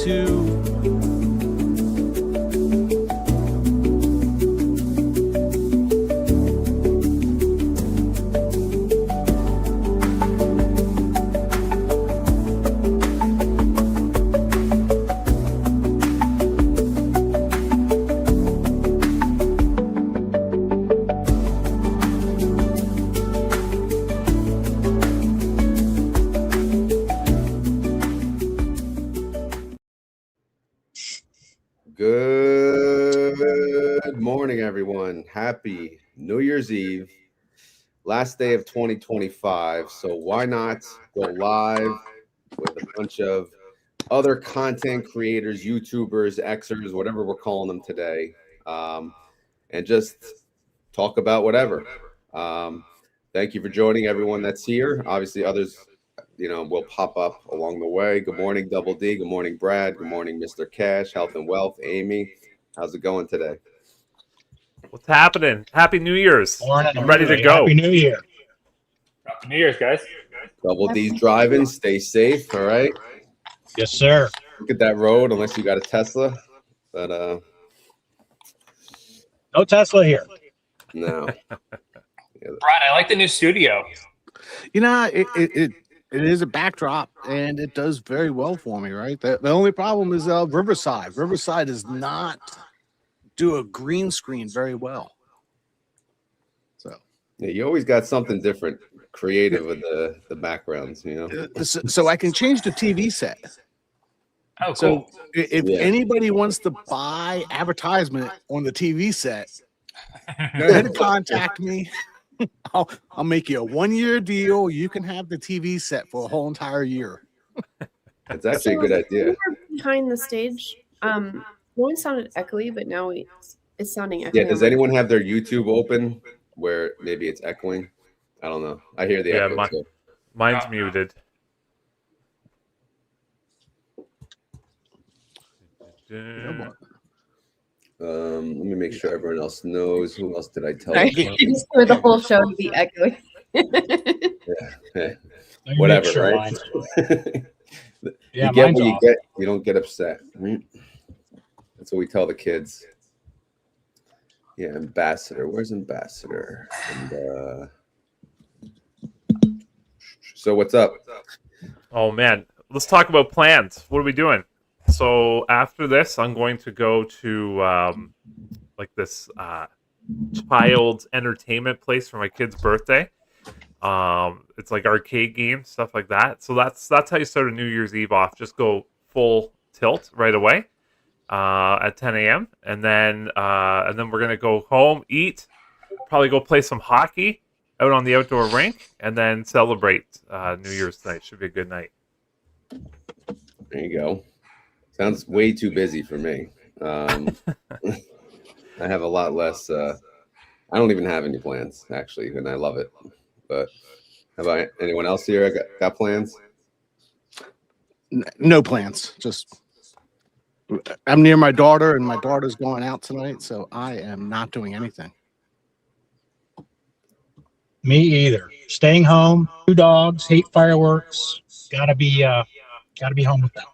2. Good morning, everyone. Happy New Year's Eve, last day of 2025. So why not go live with a bunch of other content creators, YouTubers, Xers, whatever we're calling them today, and just talk about whatever. Thank you for joining everyone that's here. Obviously, others, will pop up along the way. Good morning, Double D. Good morning, Brad. Good morning, Mr. Cash, Health and Wealth. Amy, how's it going today? What's happening? Happy New Year's. Morning. I'm ready to go. Happy New Year. Happy New Year's, guys. Double D's driving. Stay safe. All right. Yes, sir. Look at that road, unless you got a Tesla. But no Tesla here. No. Brad, I like the new studio. It is a backdrop, and it does very well for me, right? The only problem is Riverside. Riverside does not do a green screen very well. So yeah, you always got something different, creative with the backgrounds, So I can change the TV set. Oh, cool. So if anybody wants to buy advertisement on the TV set, go ahead and contact me. I'll make you a 1-year deal. You can have the TV set for a whole entire year. It's actually a good idea. Behind the stage, one sounded echoey, but now it's sounding echoey. Yeah, does anyone have their YouTube open where maybe it's echoing? I don't know. I hear the echo too. Mine's muted. Let me make sure everyone else knows. Who else did I tell? Sorry, just for the whole show to be echoey. Yeah. Whatever, sure right? Yeah, you get what off. you get. You don't get upset. That's what we tell the kids. Yeah, Ambassador. Where's Ambassador? And so what's up? Oh, man. Let's talk about plans. What are we doing? So after this, I'm going to go to this child's entertainment place for my kid's birthday. It's like arcade games, stuff like that. So that's how you start a New Year's Eve off. Just go full tilt right away at 10 a.m. And then we're gonna go home, eat, probably go play some hockey out on the outdoor rink, and then celebrate New Year's night. Should be a good night. There you go. Sounds way too busy for me. I have a lot less. I don't even have any plans, actually, and I love it. But how about anyone else here? Got plans? No plans. Just I'm near my daughter, and my daughter's going out tonight, so I am not doing anything. Me either. Staying home. 2 dogs. Hate fireworks. Gotta be home with them.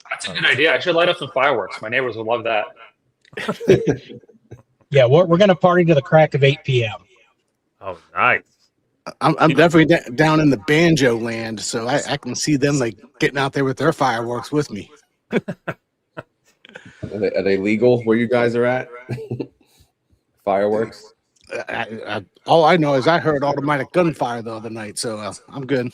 That's a good idea. I should light up some fireworks. My neighbors would love that. Yeah, we're gonna party to the crack of 8 p.m. Oh, nice. I'm definitely down in the banjo land, so I can see them like getting out there with their fireworks with me. Are they legal where you guys are at? Fireworks? All I know is I heard automatic gunfire the other night, so I'm good.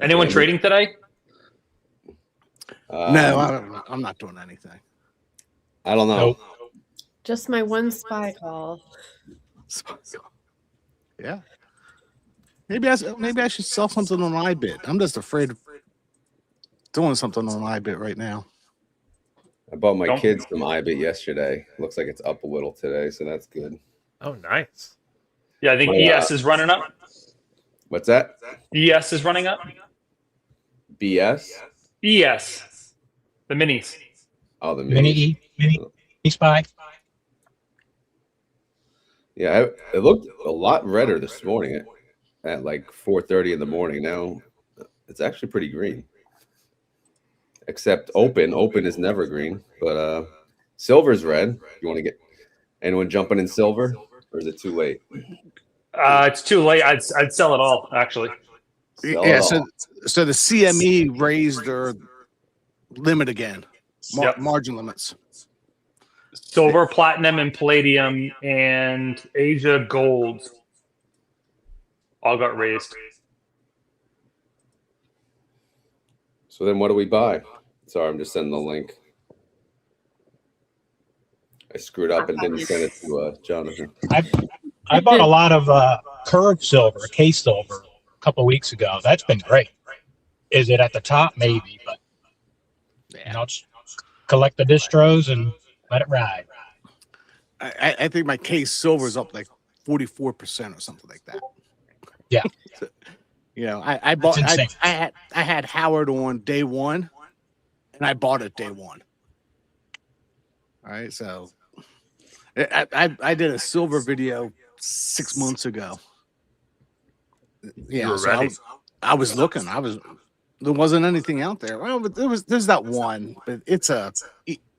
Anyone trading today? No, I'm not doing anything. I don't know. Nope. Just my one spy call. Yeah. Maybe I should sell something on iBit. I'm just afraid of doing something on iBit right now. I bought my kids some iBit yesterday. Looks like it's up a little today, so that's good. Oh, nice. Yeah, I think ES is running up. What's that? ES is running up. BS? ES. The minis. Oh, the Mini spy. Yeah, it looked a lot redder this morning. at like 4:30 in the morning. Now it's actually pretty green. Except open. Open is never green, but silver's red. You want to get anyone jumping in silver, or is it too late? It's too late. I'd sell it all, actually. Sell Yeah, it all. so the CME raised their limit again, Yep. margin limits. Silver, platinum, and palladium, and Asia gold all got raised. So then what do we buy? Sorry, I'm just sending the link. I screwed up and didn't send it to Jonathan. I bought a lot of curved silver, case silver, a couple weeks ago. That's been great. Is it at the top? Maybe, but just collect the distros and let it ride. I think my case silver is up like 44% or something like that. Yeah. So, I bought. That's insane. I had Howard on day one, and I bought it day one. All right, so I did a silver video 6 months ago. Yeah, You were so ready. I was looking. There wasn't anything out there. Well, but there's that one, but it's a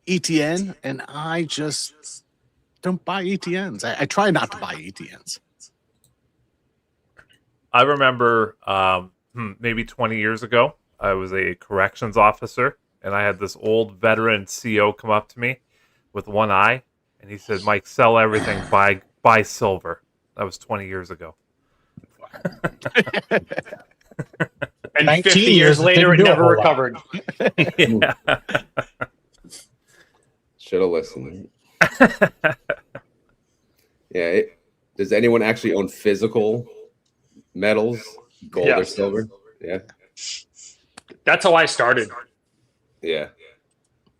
ETN, and I just don't buy ETNs. I try not to buy ETNs. I remember maybe 20 years ago, I was a corrections officer, and I had this old veteran CO come up to me with one eye, and he said, "Mike, sell everything, buy silver." That was 20 years ago. And 19 50 years, years it later, it didn't do a never whole lot. recovered. Yeah. Should have listened. Yeah. Does anyone actually own physical metals, gold or Yes. silver? Yeah. That's how I started. Yeah.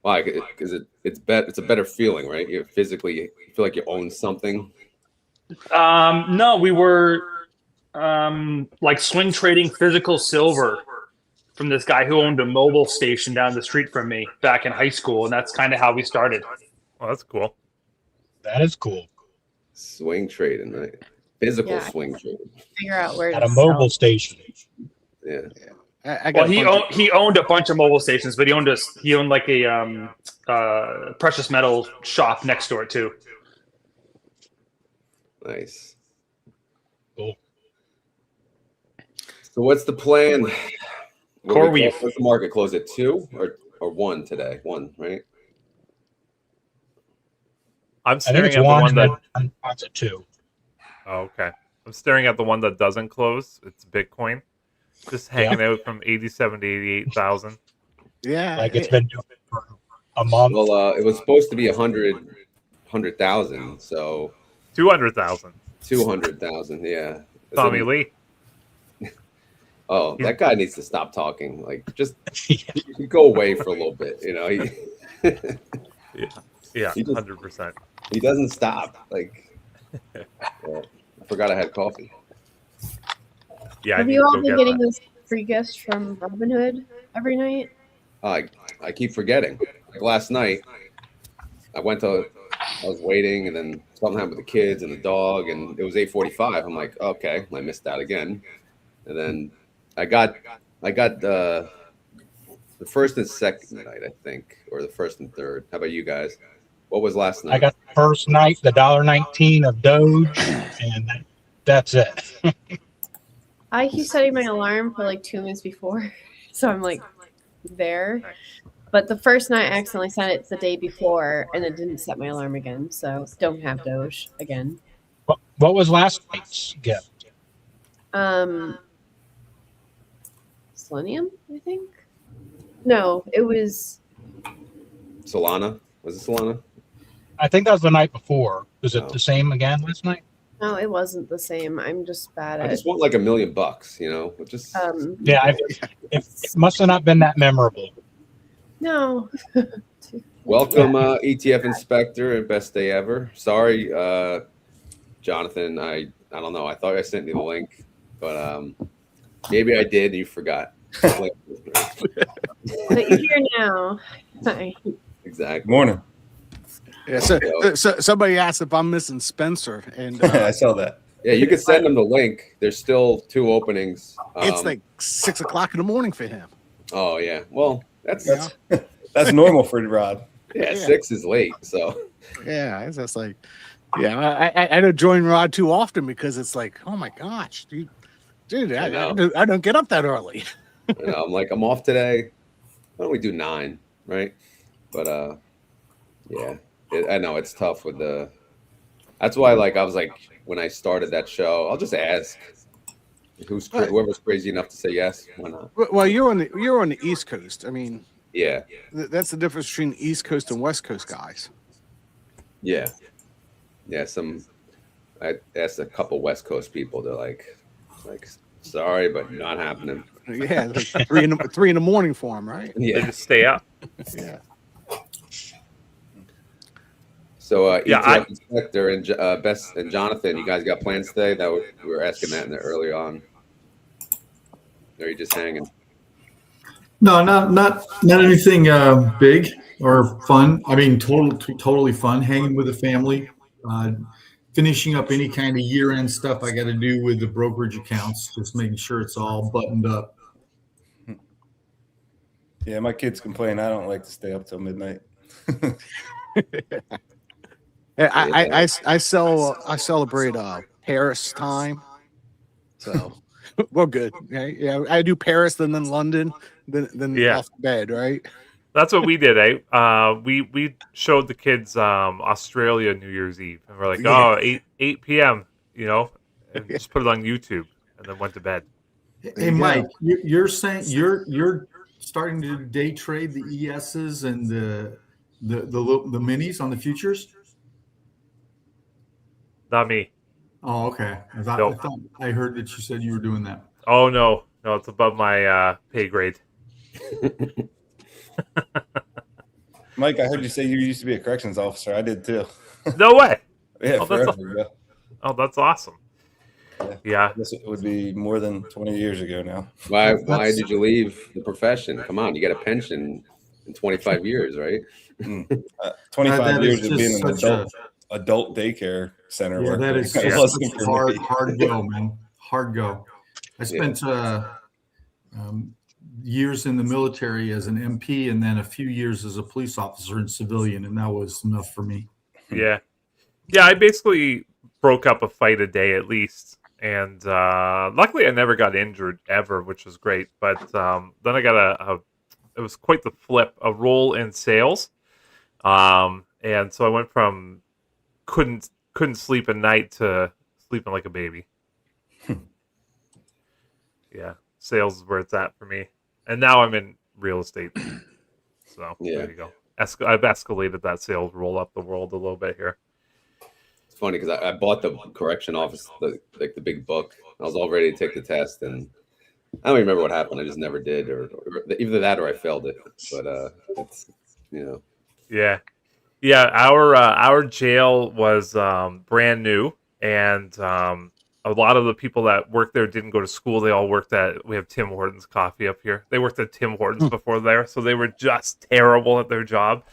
Why? Because it's a better feeling, right? You physically feel like you own something. No, we were like swing trading physical silver from this guy who owned a mobile station down the street from me back in high school, and that's kind of how we started. Well, that's cool. That is cool. Swing trading, right? Physical Yeah. swing trading. Figure out where At to a mobile sell. station. Yeah. I Well, got a bunch of- he owned a bunch of mobile stations, but he owned like a precious metal shop next door too. Nice. Cool. So what's the plan? Core weave. What's the market close at 2 or 1 today? 1, right? I'm I think staring it's at the one one that. and that's a 2. Oh, okay. I'm staring at the one that doesn't close. It's Bitcoin, just hanging out from 87 to 88,000. yeah, Like it's been doing it for a month. Well, it was supposed to be 100,000, so 200,000. 200,000. Yeah. Tommy Lee. Oh, that guy needs to stop talking. Like, just Yeah. go away for a little bit. Yeah, He just- 100%. He doesn't stop. Like, I forgot I had coffee. Yeah, I Have need you to all go been get getting that. those free gifts from Robinhood every night? I keep forgetting. Like last night, I was waiting, and then something happened with the kids and the dog, and it was 8:45. I'm like, okay, I missed that again. And then I got the first and second night, I think, or the first and third. How about you guys? What was last night? I got the first night, the $1.19 of Doge, and that's it. I keep setting my alarm for like 2 minutes before, so I'm like there. But the first night I accidentally set it the day before, and it didn't set my alarm again. So don't have Doge again. What was last night's gift? Selenium, I think. No, it was. Solana? Was it Solana? I think that was the night before. Was it No. the same again last night? No, it wasn't the same. I'm just bad I at. just want like $1 million, Just Yeah, it must have not been that memorable. No. welcome, ETF Inspector, and best day ever. Sorry, Jonathan. I don't know. I thought I sent you the link, but maybe I did and you forgot. But you're here now. Hi. Exactly. Morning. yeah. So somebody asked if I'm missing Spencer, and I saw that. Yeah, you could send him the link. There's still 2 openings. It's like 6 o'clock in the morning for him. Oh yeah. Well, that's That's normal for Rod. yeah. 6 is late. So Yeah, it's just like, yeah, I don't join Rod too often because it's like, oh my gosh, dude, I don't get up that early. I'm like, I'm off today. Why don't we do 9, right? But yeah, I know it's tough with the. That's why, like, I was like, when I started that show, I'll just ask whoever's crazy enough to say yes. Why not? Well, you're on the East Coast. I mean, Yeah, that's the difference between East Coast and West Coast guys. yeah. I asked a couple West Coast people. They're like, sorry, but not happening. Yeah, like 3 in the morning for them, right? They Yeah. just stay up. Yeah. So, Yeah, ETF Inspector and Bess and Jonathan, you guys got plans today? We were asking that early on. Or are you just hanging? No, not anything big or fun. I mean, totally fun. Hanging with the family, finishing up any kind of year-end stuff I got to do with the brokerage accounts. Just making sure it's all buttoned up. Yeah, my kids complain I don't like to stay up till midnight. I celebrate Paris time, so we're good. Yeah, I do Paris, then London, then off to bed, right? That's what we did, eh? We showed the kids Australia New Year's Eve, and we're like, Yeah. 8 p.m. And just put it on YouTube, and then went to bed. Hey, Mike, you're saying you're starting to day trade the ESs and the minis on the futures? Not me. Oh, okay. I thought I heard that you said you were doing that. Oh no, it's above my pay grade. Mike, I heard you say you used to be a corrections officer. I did too. No way. Yeah, Oh, forever that's ago. Oh, that's awesome. Yeah. This would be more than 20 years ago now. Why did you leave the profession? Come on, you get a pension in 25 years, right? 25 That years is of being just an such adult daycare center. Yeah, work. that is It wasn't for me. hard go, man. Hard go. I spent years in the military as an MP and then a few years as a police officer and civilian, and that was enough for me. Yeah. I basically broke up a fight a day at least, and luckily I never got injured ever, which was great. But then I got it was quite the flip, a role in sales, and so I went from couldn't sleep at night to sleeping like a baby. Yeah, sales is where it's at for me, and now I'm in real estate. So there you go. I've escalated that sales role up the world a little bit here. It's funny because I bought the correction office, the big book. I was all ready to take the test, and I don't even remember what happened. I just never did, or either that or I failed it. But it's Yeah. Our jail was brand new, and a lot of the people that worked there didn't go to school. They all worked we have Tim Hortons coffee up here. They worked at Tim Hortons before there, so they were just terrible at their job,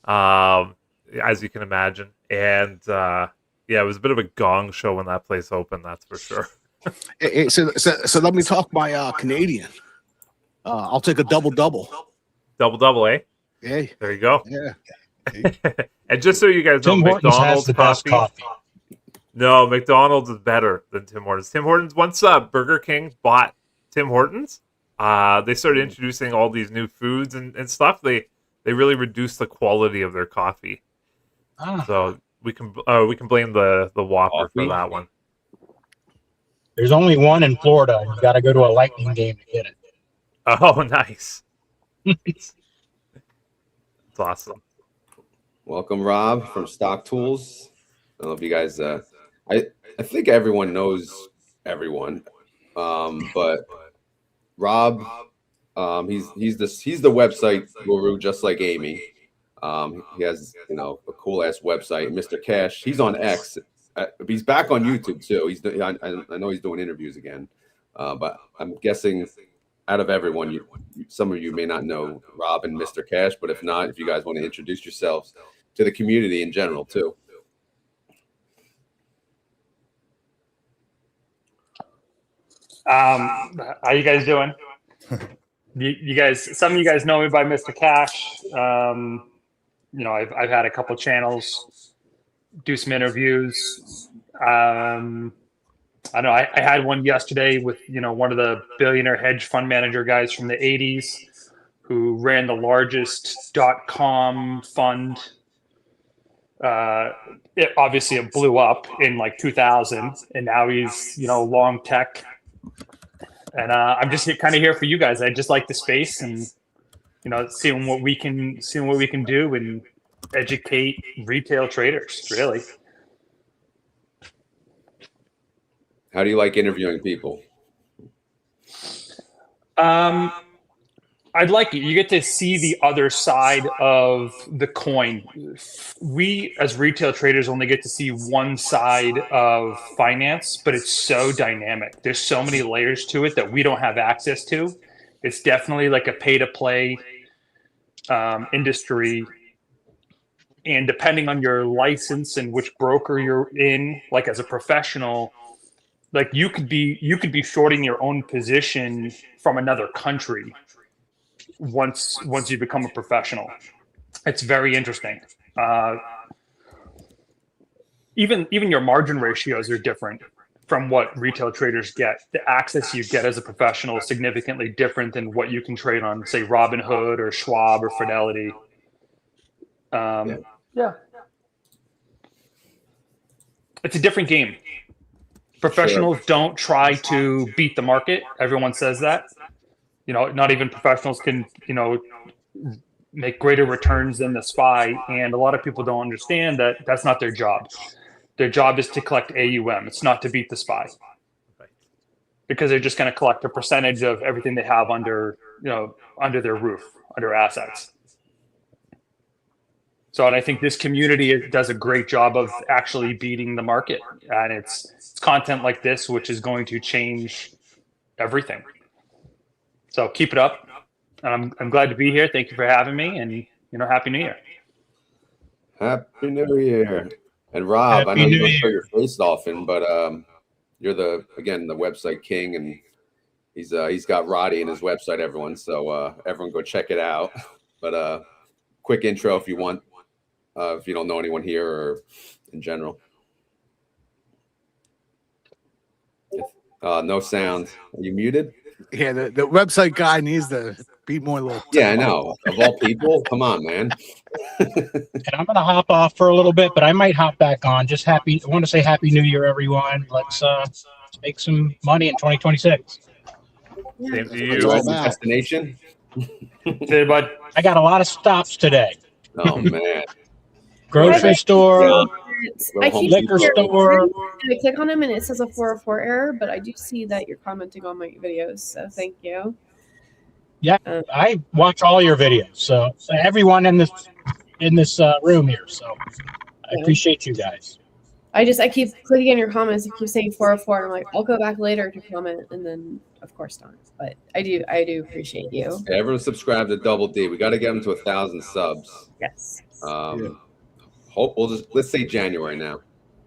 as you can imagine. And it was a bit of a gong show when that place opened, that's for sure. So let me talk my Canadian. I'll take a double. Double, eh? Yeah. There you go. Yeah. And just so you guys know, Tim Hortons has McDonald's the best coffee. No, McDonald's is better than Tim Hortons. Tim Hortons, once Burger King bought Tim Hortons, they started introducing all these new foods and stuff. They really reduced the quality of their coffee. So we can blame the Whopper for that one. There's only one in Florida, and you got to go to a Lightning game to get it. Oh, nice. It's awesome. welcome, Rob from Stock Tools. I don't know if you guys. I think everyone knows everyone, but Rob, he's the website guru, just like Amy. He has a cool ass website, Mr. Cash. He's on X. He's back on YouTube too. I know he's doing interviews again, but I'm guessing out of everyone, some of you may not know Rob and Mr. Cash, but if not, if you guys want to introduce yourselves to the community in general too. How you guys doing? You guys, some of you guys know me by Mr. Cash. You know, I've had a couple channels, do some interviews. I don't know. I had one yesterday with, you know, one of the billionaire hedge fund manager guys from the 80s who ran the largest .com fund. It blew up in like 2000, and now he's, you know, long tech. And I'm just kind of here for you guys. I just like the space, and you know, seeing what we can do and educate retail traders. Really. How do you like interviewing people? I'd like it. You get to see the other side of the coin. We, as retail traders, only get to see one side of finance, but it's so dynamic. There's so many layers to it that we don't have access to. It's definitely like a pay-to-play industry. And depending on your license and which broker you're in, like as a professional, like you could be shorting your own position from another country once you become a professional. It's very interesting. Even your margin ratios are different from what retail traders get. The access you get as a professional is significantly different than what you can trade on, say, Robinhood or Schwab or Fidelity. Yeah. It's a different game. Professionals don't try to beat the market. Everyone says that. You know, not even professionals can, you know, make greater returns than the SPY. And a lot of people don't understand that that's not their job. Their job is to collect AUM. It's not to beat the SPY. Because they're just going to collect a percentage of everything they have under, you know, under their roof, under assets. So, and I think this community does a great job of actually beating the market. And it's content like this, which is going to change everything. So keep it up. I'm glad to be here. Thank you for having me, and, you know, Happy New Year. Happy New Year. And Rob, I know you don't show your face often, but you're the website king, and he's got RoD in his website, everyone. So everyone go check it out. But quick intro if you want, if you don't know anyone here or in general. No sound. Are you muted? Yeah, the website guy needs to be more little. Yeah, I know. Of all people, come on, man. And I'm going to hop off for a little bit, but I might hop back on. I want to say Happy New Year, everyone. Let's make some money in 2026. Same to You you. at the destination? Hey, bud. I got a lot of stops today. Oh, man. Grocery store, I keep liquor store. I click on them and it says a 404 error, but I do see that you're commenting on my videos, so thank you. Yeah, I watch all your videos. So everyone in this room here. So I appreciate you guys. I keep clicking on your comments. It keeps saying 404, and I'm like, I'll go back later to comment, and then of course not. But I do appreciate you. Yeah, everyone subscribe to Double D. We got to get them to 1,000 subs. Yes. Let's say January now,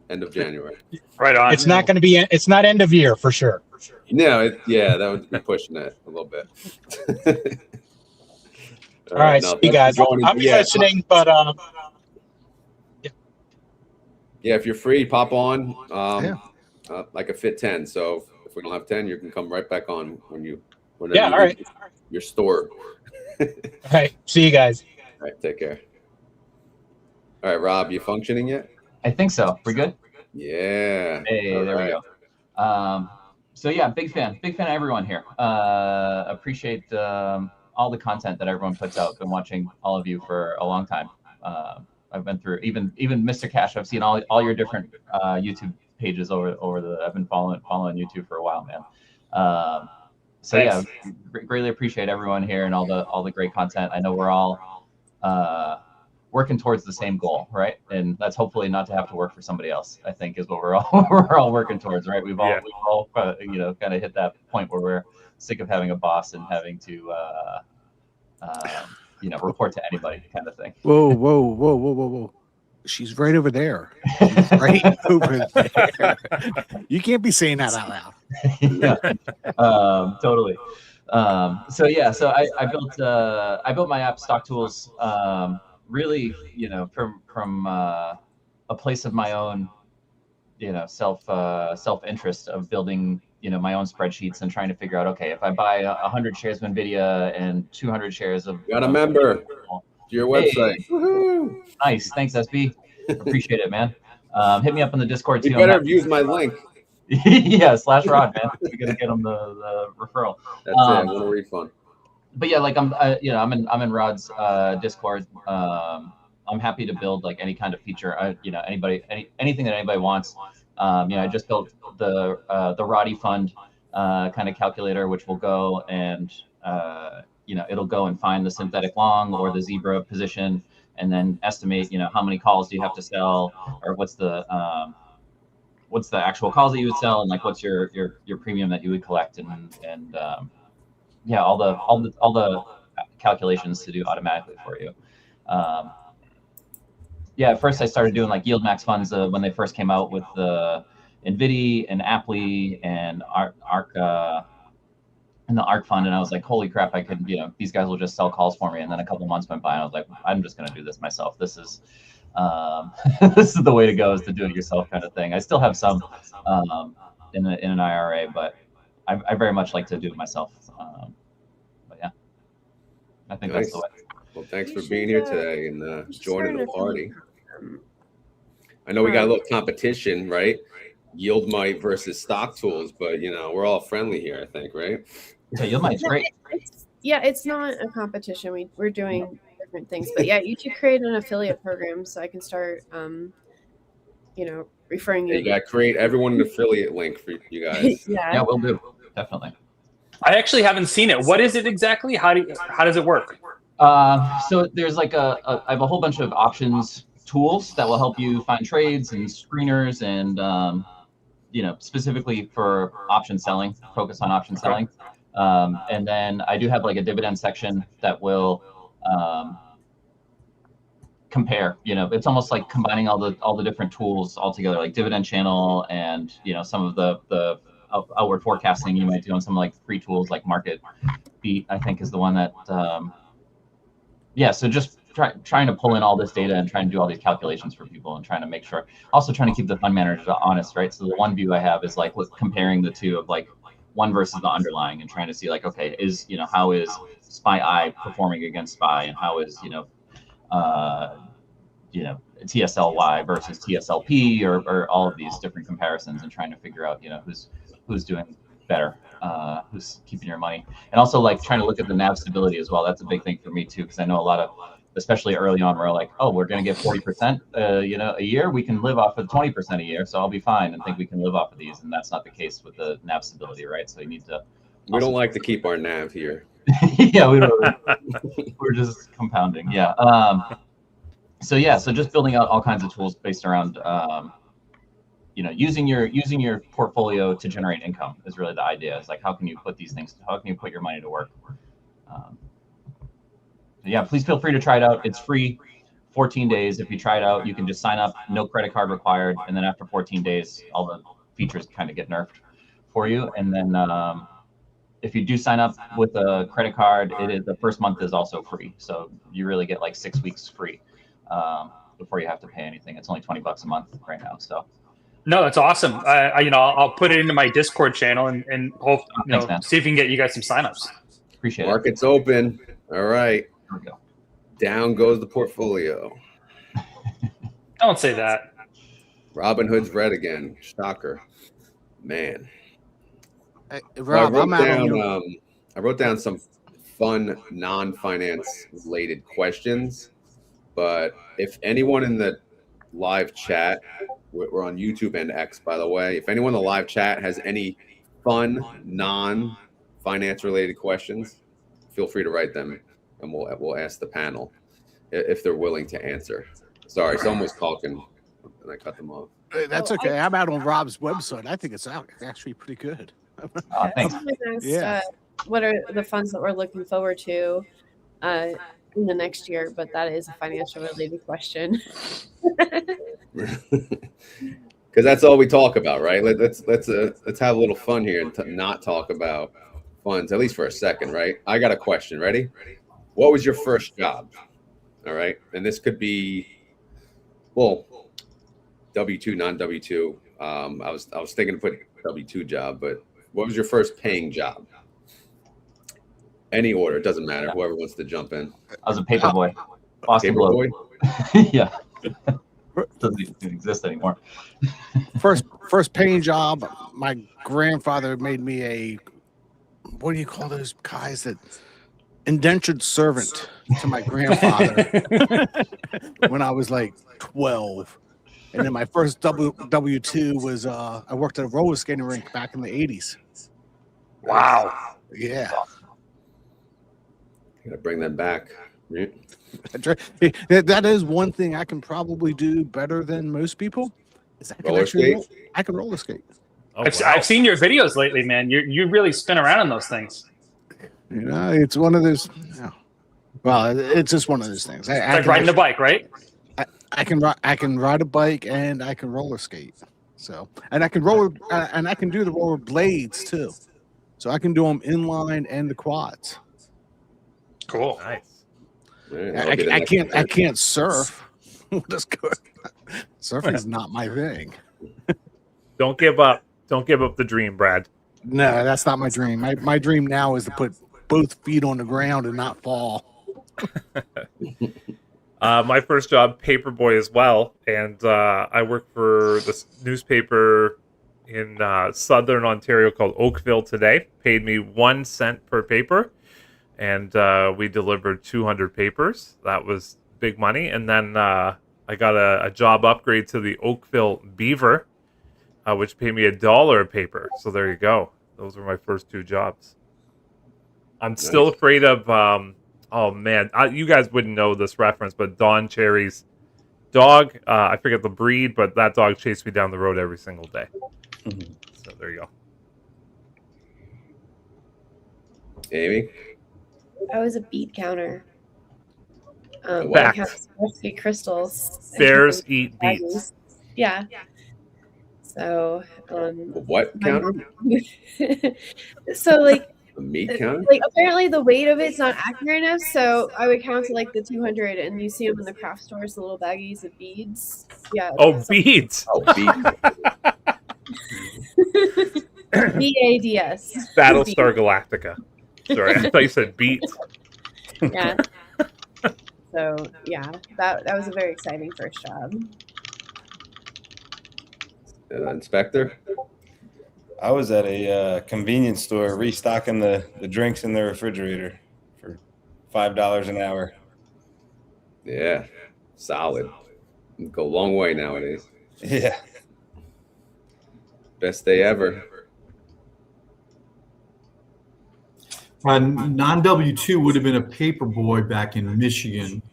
end of January. Right on. It's not going to be. It's not end of year for sure. No, that would be pushing it a little bit. All right, see you guys. I'm listening, but yeah, if you're free, pop on. Like a fit 10. So if we don't have 10, you can come right back on when all right. Your store. All right, see you guys. All right, take care. All right, Rob, you functioning yet? I think so. We're good? Yeah. Hey, there we go. So yeah, big fan of everyone here. Appreciate all the content that everyone puts out. Been watching all of you for a long time. I've been through even Mr. Cash. I've seen all your different YouTube pages I've been following YouTube for a while, man. So yeah, greatly appreciate everyone here and all the great content. I know we're all working towards the same goal, right? And that's hopefully not to have to work for somebody else, I think, is what we're all working towards, right? We've all kind of hit that point where we're sick of having a boss and having to report to anybody kind of thing. Whoa. She's right over there. She's right over there. You can't be saying that out loud. Yeah, totally. So yeah, so I built my app Stock Tools really, you know, from a place of my own, you know, self interest of building, you know, my own spreadsheets and trying to figure out, okay, if I buy 100 shares of Nvidia and 200 shares of Got a member to your website. Hey, nice, thanks SB, appreciate it, man. Hit me up on the Discord too. You better have used my link. Yeah, /RoD, man. We gotta get them the referral. That's it. I want a refund. But yeah, like you know, I'm in RoD's Discord. I'm happy to build like any kind of feature. You know, anything that anybody wants. You know, I just built the RoD fund kind of calculator, which will go and you know, it'll go and find the synthetic long or the zebra position, and then estimate, you know, how many calls do you have to sell, or what's the actual calls that you would sell, and like what's your premium that you would collect, and yeah, all the calculations to do automatically for you. Yeah, at first I started doing like YieldMax funds when they first came out with the NVIDIA and Aptly and ARC and the ARC fund, and I was like, holy crap, I could, you know, these guys will just sell calls for me. And then a couple months went by, and I was like, I'm just going to do this myself. This is this is the way to go, is to do it yourself kind of thing. I still have some in an IRA, but I very much like to do it myself. But yeah, I think Nice. that's the way. Well, thanks for being here today and joining the party. I know we got a little competition, right? YieldMax versus Stock Tools, but you know, we're all friendly here, I think, right? So YieldMax's great. It's not a competition. We're doing different things, but yeah, you should create an affiliate program so I can start, you know, referring you. You got to create everyone an affiliate link for you guys. Yeah, we'll do, definitely. I actually haven't seen it. What is it exactly? How does it work? So there's like I have a whole bunch of options tools that will help you find trades and screeners, and you know, specifically for option selling, focus on option selling. And then I do have like a dividend section that will compare. You know, it's almost like combining all the different tools all together, like dividend channel, and you know, some of the outward forecasting you might do on some like free tools like Market Beat, I think is the one that yeah, so just trying to pull in all this data and trying to do all these calculations for people, and trying to make sure, also trying to keep the fund managers honest, right? So the one view I have is like comparing the two of like one versus the underlying, and trying to see like, okay, you know, how is SPY performing against SPY, and how is, you know, TSLY versus TSLP, or all of these different comparisons, and trying to figure out, you know, who's doing better, who's keeping your money, and also like trying to look at the NAV stability as well. That's a big thing for me too, because I know a lot of, especially early on, we're like, oh, we're going to get 40%, you know, a year. We can live off of 20% a year, so I'll be fine, and think we can live off of these. And that's not the case with the NAV stability, right? So you need to. We don't like to keep our NAV here. Yeah, we're just compounding. Yeah. So yeah, so just building out all kinds of tools based around, you know, using your portfolio to generate income is really the idea. It's like, how can you put your money to work? Yeah, please feel free to try it out. It's free, 14 days. If you try it out, you can just sign up, no credit card required. And then after 14 days, all the features kind of get nerfed for you. And then if you do sign up with a credit card, the first month is also free. So you really get like 6 weeks free before you have to pay anything. It's only $20 a month right now. So. No, that's awesome. You know, I'll put it into my Discord channel and hope, you know, see if we can get you guys some signups. Appreciate it. Market's open. All right. There we go. Down goes the portfolio. Don't say that. Robin Hood's red again. Shocker. Man. Hey, Rob, I wrote down some fun non-finance related questions, but if anyone in the live chat, we're on YouTube and X, by the way, if anyone in the live chat has any fun non-finance related questions, feel free to write them, and we'll ask the panel if they're willing to answer. Sorry, someone was talking and I cut them off. That's okay. I'm out on Rob's website. I think it's actually pretty good. Thanks. What are the funds that we're looking forward to? in the next year, but that is a financial related question. Because that's all we talk about, right? Let's have a little fun here and not talk about funds, at least for a second, right? I got a question. Ready? What was your first job? All right, and this could be, well, W-2, non-W-2. I was thinking to put W-2 job, but what was your first paying job? Any order, it doesn't matter. Whoever wants to jump in. I was a paper boy. Boston Paper Globe. boy? Yeah. Doesn't even exist anymore. First paying job, my grandfather made me a, what do you call those guys that, indentured servant to my grandfather when I was like 12. And then my first W-2 was I worked at a roller skating rink back in the 80s. Wow. Yeah. Gotta bring them back. That is one thing I can probably do better than most people. Is I can roller skate. Oh, I've seen your videos lately, man. You really spin around on those things. You know, it's one of those. Well, it's just one of those things. It's like riding a bike, right? I can ride a bike and I can roller skate. So, and I can roller and I can do the roller blades too. So I can do them inline and the quads. Cool. Nice. I can't surf. That's good. Surfing is not my thing. Don't give up. Don't give up the dream, Brad. No, that's not my dream. My dream now is to put both feet on the ground and not fall. My first job, paperboy as well, and I worked for this newspaper in southern Ontario called Oakville Today. Paid me 1 cent per paper, and we delivered 200 papers. That was big money. And then I got a job upgrade to the Oakville Beaver, which paid me $1 a paper. So there you go. Those were my first 2 jobs. I'm still afraid of, oh man, you guys wouldn't know this reference, but Don Cherry's dog, I forget the breed, but that dog chased me down the road every single day. So there you go. Amy? I was a beet counter. Fact. Crystals. Bears eat beets. Yeah. So, what counter? So like A meat counter? like apparently the weight of it's not accurate enough, so I would count to like the 200, and you see them in the craft stores, the little baggies of beads. Yeah. Oh, beads. Oh, beads. BADS. Battlestar Galactica. Sorry, I thought you said beets. Yeah. So yeah, that was a very exciting first job. Inspector? I was at a convenience store restocking the drinks in the refrigerator for $5 an hour. Yeah, solid. Go a long way nowadays. Yeah. Best day ever. Non-W-2 would have been a paper boy back in Michigan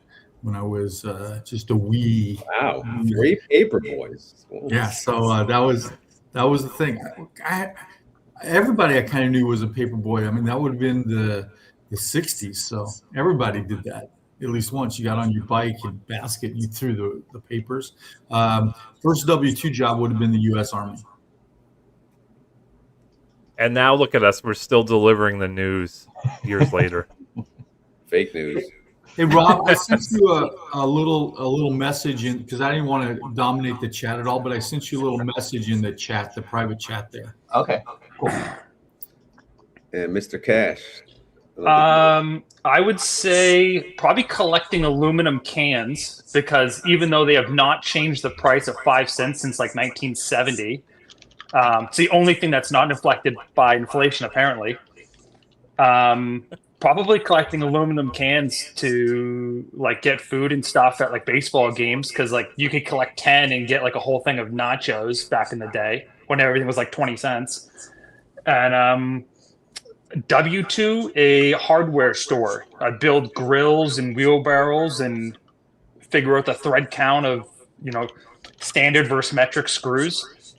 when I was just a wee. Wow, 3 paper boys. Whoa. Yeah, so that was the thing. Everybody I kind of knew was a paper boy. I mean, that would have been the 60s, so everybody did that at least once. You got on your bike and basket, you threw the papers. First W-2 job would have been the U.S. Army. And now look at us. We're still delivering the news years later. Fake news. Hey Rob, I sent you a little message in, because I didn't want to dominate the chat at all, but I sent you a little message in the chat, the private chat there. Okay, cool. And Mr. Cash. I would say probably collecting aluminum cans, because even though they have not changed the price of 5 cents since like 1970, it's the only thing that's not inflected by inflation, apparently. Probably collecting aluminum cans to like get food and stuff at like baseball games, because like you could collect 10 and get like a whole thing of nachos back in the day when everything was like 20 cents. And W-2, a hardware store. I build grills and wheelbarrows and figure out the thread count of, standard versus metric screws.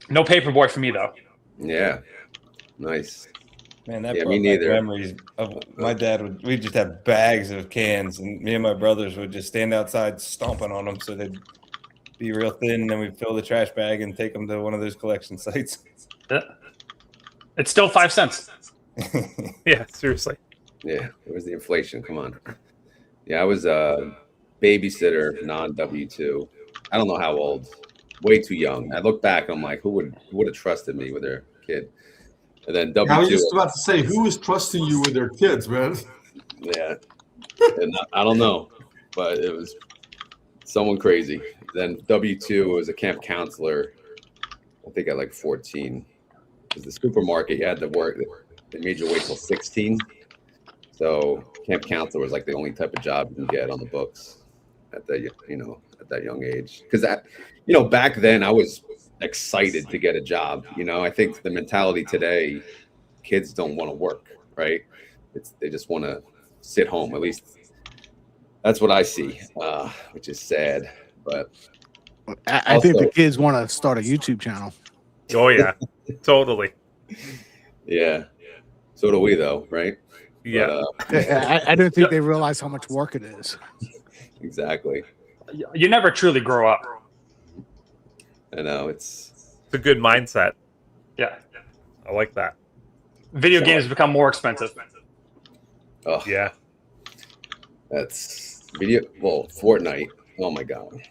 No paperboy for me though. Yeah, nice. Man, that Yeah, brought me back neither. memories of my dad. We'd just have bags of cans, and me and my brothers would just stand outside stomping on them so they'd be real thin, and then we'd fill the trash bag and take them to one of those collection sites. Yeah. It's still 5 cents. Yeah, seriously. Yeah, where's the inflation? Come on. Yeah, I was a babysitter, non W-2. I don't know how old. Way too young. I look back, I'm like, who would have trusted me with their kid? And then I was W-2. just about to say, who is trusting you with their kids, man? Yeah, and I don't know, but it was someone crazy. Then W-2 was a camp counselor. I think at like 14. Because the supermarket, you had to work. They made you wait till 16. So camp counselor was like the only type of job you can get on the books at that at that young age. Because back then I was excited to get a job. I think the mentality today, kids don't want to work, right? They just want to sit home. At least that's what I see, which is sad. But I think the kids want to start a YouTube channel. Oh yeah, totally. Yeah. So do we, though, right? Yeah. But, I don't think they realize how much work it is. Exactly. You never truly grow up. I know it's a good mindset. Yeah. I like that. Video games become more expensive. Oh yeah. That's Fortnite. Oh my God.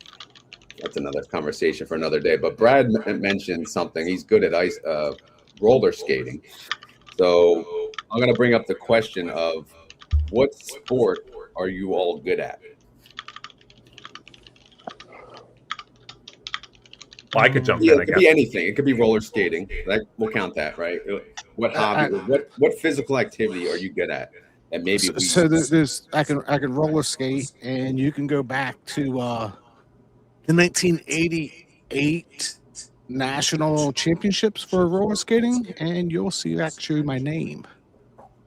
That's another conversation for another day. But Brad mentioned something. He's good at roller skating. So I'm going to bring up the question of what sport are you all good at? Well, I could jump Yeah, in. it could be anything. It could be roller skating. We'll count that, right? What hobby? What physical activity are you good at? And maybe I can roller skate, and you can go back to the 1988 national championships for roller skating, and you'll see actually my name.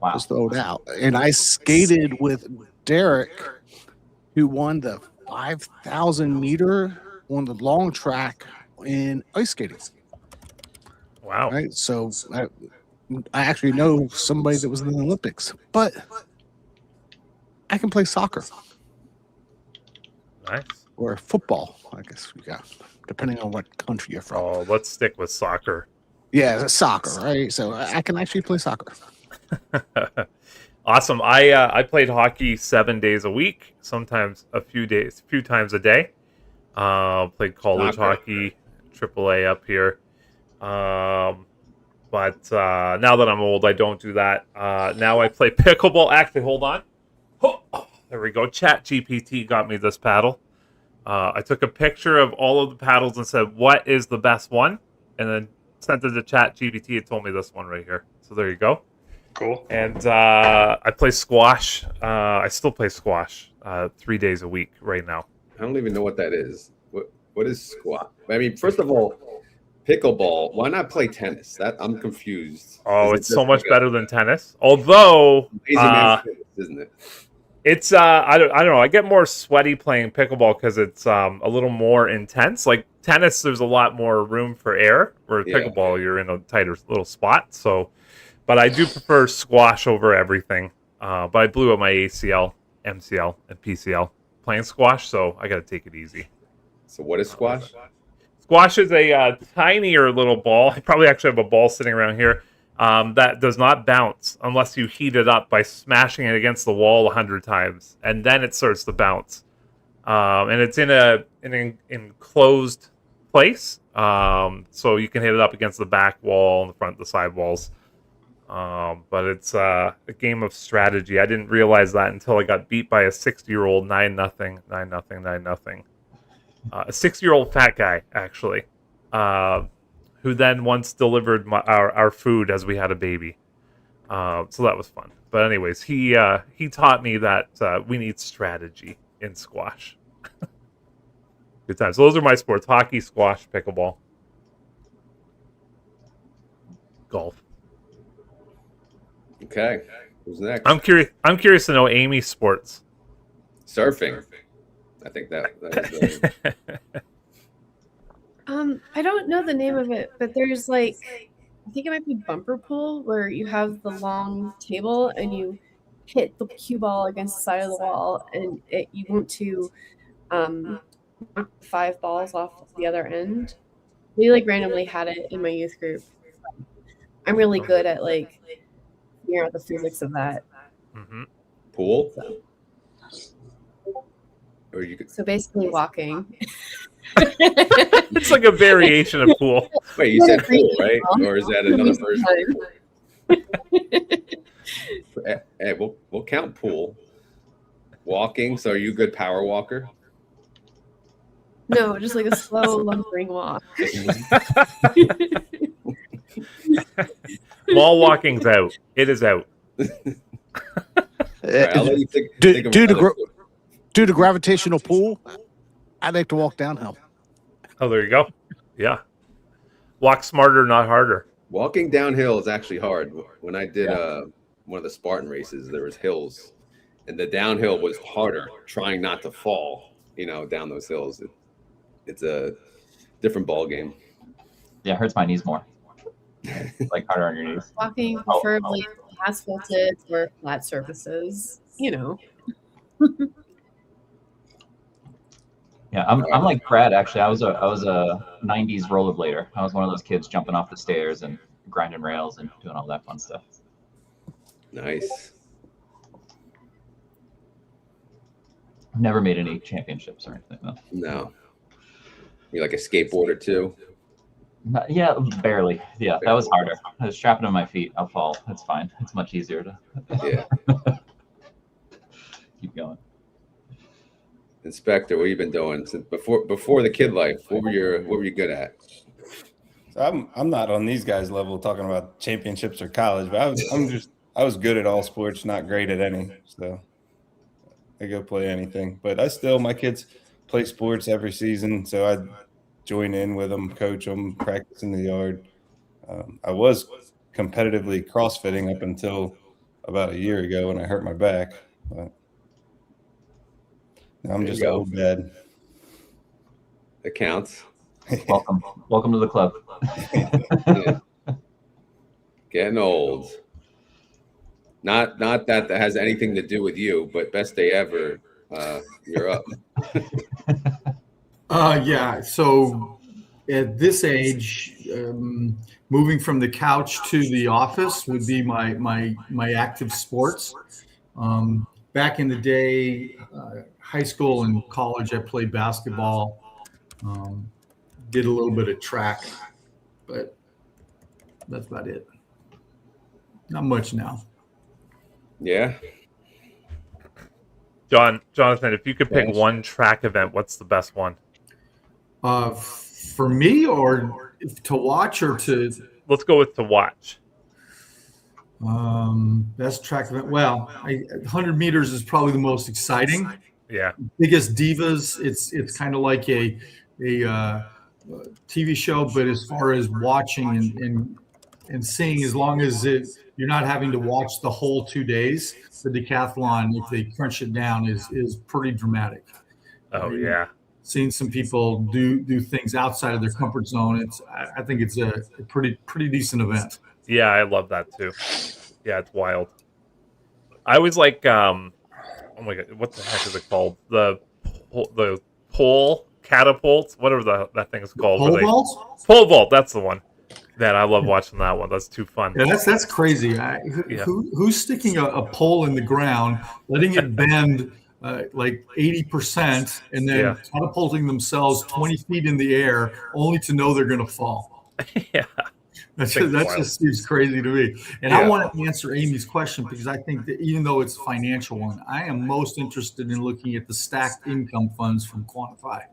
Wow. Just throw it out. And I skated with Derek, who won the 5,000 meter on the long track in ice skating. Wow. Right. So I actually know somebody that was in the Olympics, but I can play soccer. Nice. Or football, I guess we got, depending on what country you're from. Oh, let's stick with soccer. Yeah, it's soccer, right? So I can actually play soccer. Awesome. I played hockey 7 days a week, sometimes a few times a day. Played college hockey, AAA up here. But now that I'm old, I don't do that. Now I play pickleball. Actually, hold on. Oh, there we go. ChatGPT got me this paddle. I took a picture of all of the paddles and said, what is the best one? And then sent it to ChatGPT. It told me this one right here. So there you go. Cool. And I play squash. I still play squash 3 days a week right now. I don't even know what that is. What is squash? I mean, first of all, pickleball. Why not play tennis? I'm confused. Oh, it's so much better than tennis. Although, tennis, isn't it? It's I don't know. I get more sweaty playing pickleball because it's a little more intense. Like tennis, there's a lot more room for air. Where pickleball, you're in a tighter little spot. So, but I do prefer squash over everything. But I blew up my ACL, MCL, and PCL playing squash, so I got to take it easy. So what is squash? Squash is a tinier little ball. I probably actually have a ball sitting around here. That does not bounce unless you heat it up by smashing it against the wall 100 times, and then it starts to bounce. And it's in an enclosed place, so you can hit it up against the back wall and the front, the side walls. But it's a game of strategy. I didn't realize that until I got beat by a 60-year-old 9-0, 9-0, 9-0. A 6-year-old fat guy, actually. Who then once delivered our food as we had a baby. So that was fun. But anyways, he taught me that we need strategy in squash. Good times. So those are my sports: hockey, squash, pickleball, golf. Okay, who's next? I'm curious to know Amy's sports. Surfing. I think that I don't know the name of it, but there's like I think it might be bumper pool, where you have the long table and you hit the cue ball against the side of the wall, and you want to knock 5 balls off the other end. We like randomly had it in my youth group. I'm really good at like figuring out the physics of that. Mm-hmm. Pool? So, Or you could, so basically walking. It's like a variation of pool. wait, you said pool, right? Or is that another version? Hey, we'll count pool. Walking. So are you a good power walker? No, just like a slow lumbering walk. Wall walking's out. It is out. All right, I'll let you think of Due another to gravitational pull, I like to walk downhill. Oh, there you go. Yeah. Walk smarter, not harder. Walking downhill is actually hard. When I did one of the Spartan races, there was hills, and the downhill was harder, trying not to fall, down those hills. It's a different ball game. Yeah, it hurts my knees more. Like harder on your knees. Walking preferably asphalted or flat surfaces, Yeah, I'm like Brad actually. I was a 90s rollerblader. I was one of those kids jumping off the stairs and grinding rails and doing all that fun stuff. Nice. I've never made any championships or anything though. No. You like a skateboarder too? Yeah, barely. Yeah, that was harder. I was strapping on my feet. I'll fall. That's fine. It's much easier to keep going. Inspector, what have you been doing since before the kid life? What were you good at? So I'm not on these guys' level talking about championships or college, but I was good at all sports, not great at any. So I go play anything. But my kids play sports every season, so I join in with them, coach them, practice in the yard. I was competitively CrossFitting up until about a year ago when I hurt my back. But now I'm just old dad. That counts. Welcome to the club. Yeah. Getting old. Not that has anything to do with you, but best day ever. You're up. Yeah. So at this age, moving from the couch to the office would be my active sports. Back in the day, high school and college, I played basketball. Did a little bit of track, but that's about it. Not much now. Yeah. Jonathan, if you could pick one track event, what's the best one? For me, or to watch, or to? Let's go with to watch. Best track event. Well, 100 meters is probably the most exciting. Yeah. Biggest divas. It's kind of like a TV show, but as far as watching and seeing, as long as you're not having to watch the whole 2 days, the decathlon, if they crunch it down, is pretty dramatic. Oh yeah. Seeing some people do things outside of their comfort zone. I think it's a pretty decent event. Yeah, I love that too. Yeah, it's wild. I always like oh my god, what the heck is it called? The pole catapult, whatever that thing is called. Pole vault? Pole vault, that's the one. Man, I love watching that one. That's too fun. Yeah, that's crazy. Who's sticking a pole in the ground, letting it bend like 80%, and then catapulting themselves 20 feet in the air, only to know they're going to fall? Yeah. That just seems crazy to me. And I want to answer Amy's question, because I think that even though it's a financial one, I am most interested in looking at the stacked income funds from Quantify.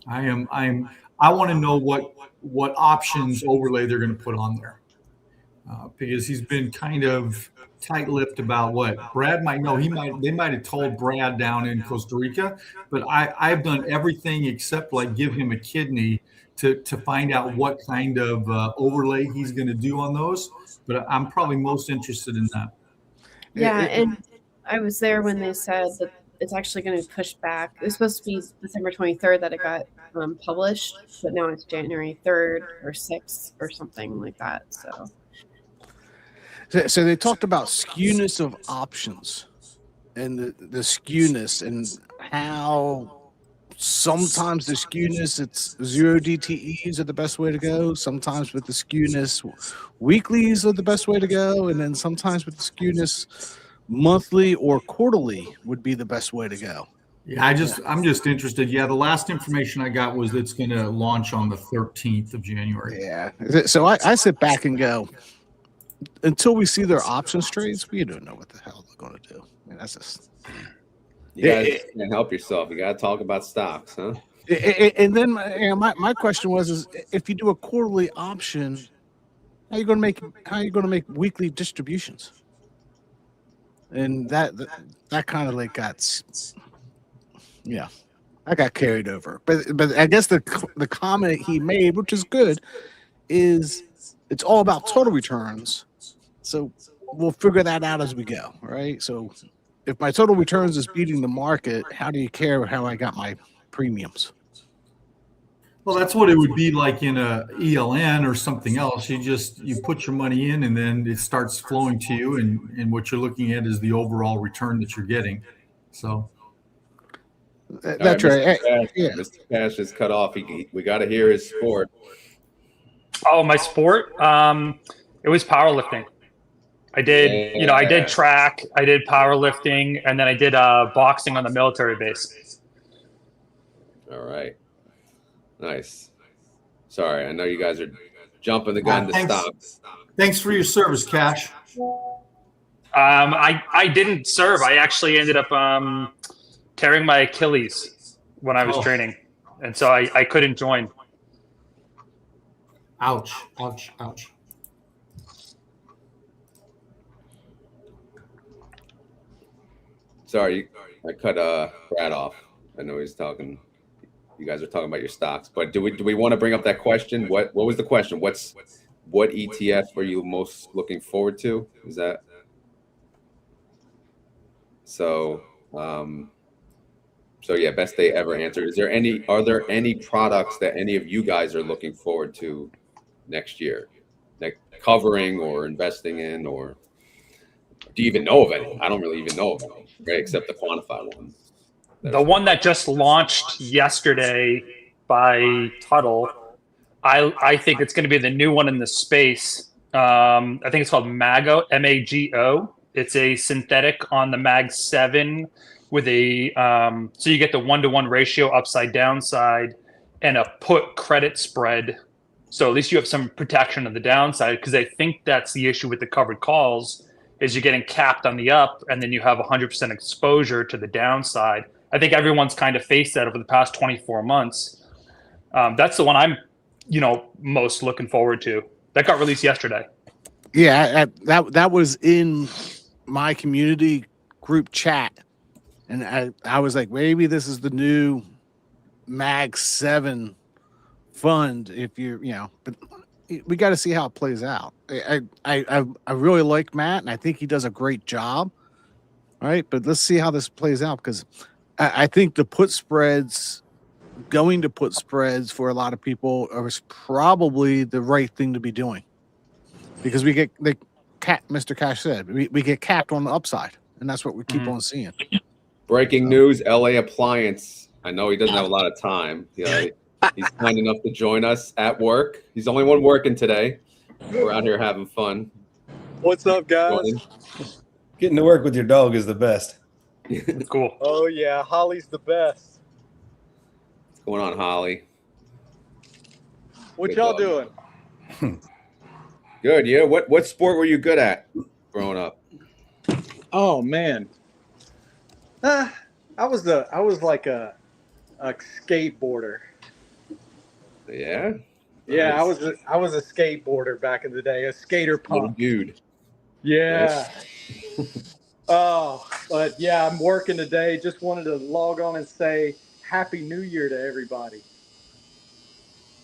I want to know what options overlay they're going to put on there, because he's been kind of tight-lipped about what Brad might know. They might have told Brad down in Costa Rica, but I've done everything except like give him a kidney to find out what kind of overlay he's going to do on those. But I'm probably most interested in that. Yeah, and I was there when they said that it's actually going to be pushed back. It was supposed to be December 23rd that it got published, but now it's January 3rd or 6th or something like that. So they talked about skewness of options and the skewness and how sometimes the skewness, it's 0 DTEs are the best way to go. Sometimes with the skewness, weeklies are the best way to go. And then sometimes with the skewness, monthly or quarterly would be the best way to go. Yeah, I'm just interested. Yeah, the last information I got was it's going to launch on the 13th of January. Yeah. So I sit back and go, until we see their options trades, we don't know what the hell they're going to do. I mean, that's just. You guys can't help yourself. You got to talk about stocks, huh? And then my question was, is if you do a quarterly option, how are you going to make weekly distributions? And that kind of like got, yeah, I got carried over. But I guess the comment he made, which is good, is it's all about total returns. So we'll figure that out as we go, right? So if my total returns is beating the market, how do you care how I got my premiums? Well, that's what it would be like in a ELN or something else. You put your money in and then it starts flowing to you, and what you're looking at is the overall return that you're getting. So that's right. Yeah. Mr. Cash is cut off. We got to hear his sport. Oh, my sport? It was powerlifting. I did, I did track, I did powerlifting, and then I did boxing on the military base. All right. Nice. Sorry, I know you guys are jumping the gun to stop. Thanks for your service, Cash. I didn't serve. I actually ended up tearing my Achilles when I was training, and so I couldn't join. Ouch, ouch, ouch. Sorry, I cut Brad off. I know he's talking. You guys are talking about your stocks, but do we want to bring up that question? What was the question? What ETF are you most looking forward to? Is that so? So yeah, best day ever answer. Are there any products that any of you guys are looking forward to next year, like covering or investing in, or do you even know of any? I don't really even know of any, right? Except the quantified one. The one that just launched yesterday by Tuttle, I think it's going to be the new one in the space. I think it's called MAGO, MAGO. It's a synthetic on the MAG 7 with a so you get the 1-to-1 ratio upside downside and a put credit spread. So at least you have some protection on the downside, because I think that's the issue with the covered calls is you're getting capped on the up and then you have 100% exposure to the downside. I think everyone's kind of faced that over the past 24 months. That's the one I'm, most looking forward to. That got released yesterday. Yeah, that was in my community group chat, and I was like, maybe this is the new MAG 7 fund. If but we got to see how it plays out. I really like Matt, and I think he does a great job. Right, but let's see how this plays out, because I think the put spreads, going to put spreads for a lot of people is probably the right thing to be doing, because we get Mr. Cash said we get capped on the upside, and that's what we keep on seeing. Breaking news: LA Appliance. I know he doesn't have a lot of time. He's kind enough to join us at work. He's the only one working today. We're out here having fun. What's up, guys? Getting to work with your dog is the best. It's cool. Oh yeah, Holly's the best. What's going on, Holly? What Good y'all dog. doing? Good. Yeah. What sport were you good at growing up? Oh man, I was like a skateboarder. Yeah. Yeah, Nice. I was a skateboarder back in the day, a skater Little punk. dude. Yeah. Oh, but yeah, I'm working today. Just wanted to log on and say Happy New Year to everybody.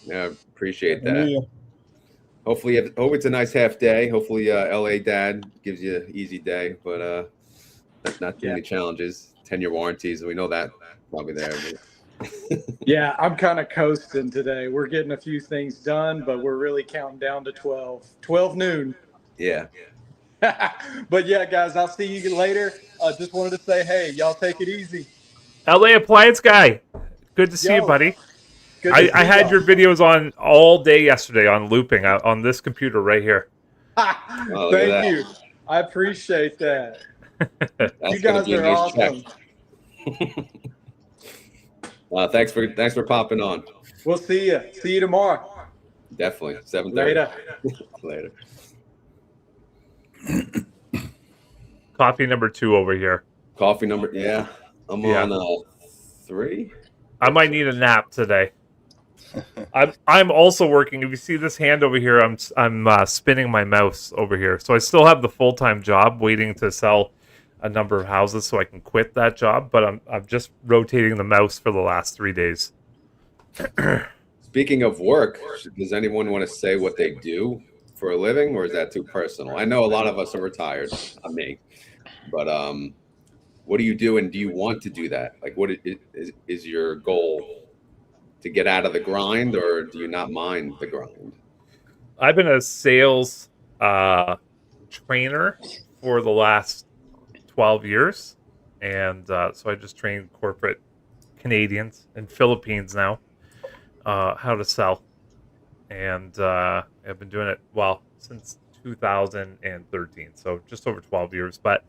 Yeah, appreciate that. Hopefully, hope it's a nice half day. Hopefully, LA Dad gives you an easy day. But Not too many challenges. 10-year warranties. We know that probably there. But... Yeah, I'm kind of coasting today. We're getting a few things done, but we're really counting down to 12 noon. Yeah. But yeah, guys, I'll see you later. Just wanted to say, hey, y'all take it easy. LA Appliance Guy, good to see you, buddy. I had your videos on all day yesterday on looping on this computer right here. Thank you. I appreciate that. You guys are awesome. Thanks for popping on. We'll see you. See you tomorrow. Definitely. 7:30. Later. Coffee number 2 over here. Coffee number, yeah. I'm on 3. I might need a nap today. I'm also working. If you see this hand over here, I'm spinning my mouse over here. So I still have the full-time job, waiting to sell a number of houses so I can quit that job. But I'm just rotating the mouse for the last 3 days. Speaking of work, does anyone want to say what they do for a living, or is that too personal? I know a lot of us are retired, not me, but what do you do, and do you want to do that? Like, what is your goal? To get out of the grind, or do you not mind the grind? I've been a sales trainer for the last 12 years, and so I just train corporate Canadians and Philippines now how to sell, and I've been doing it since 2013, so just over 12 years. But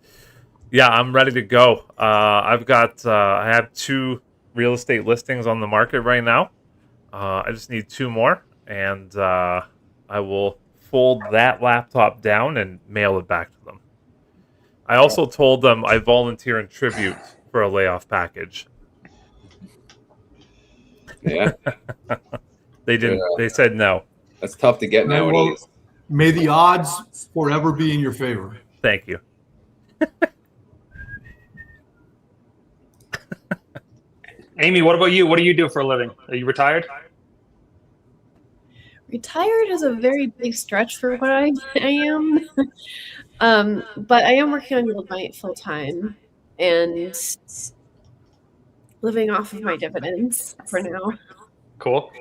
yeah, I'm ready to go. I have 2 real estate listings on the market right now. I just need 2 more, and I will fold that laptop down and mail it back to them. I also told them I volunteer in tribute for a layoff package. Yeah. They didn't. They said no. That's tough to get nowadays. Well, may the odds forever be in your favor. Thank you. Amy, what about you? What do you do for a living? Are you retired? Retired is a very big stretch for what I am. But I am working on YieldMax full time and living off of my dividends for now. Cool.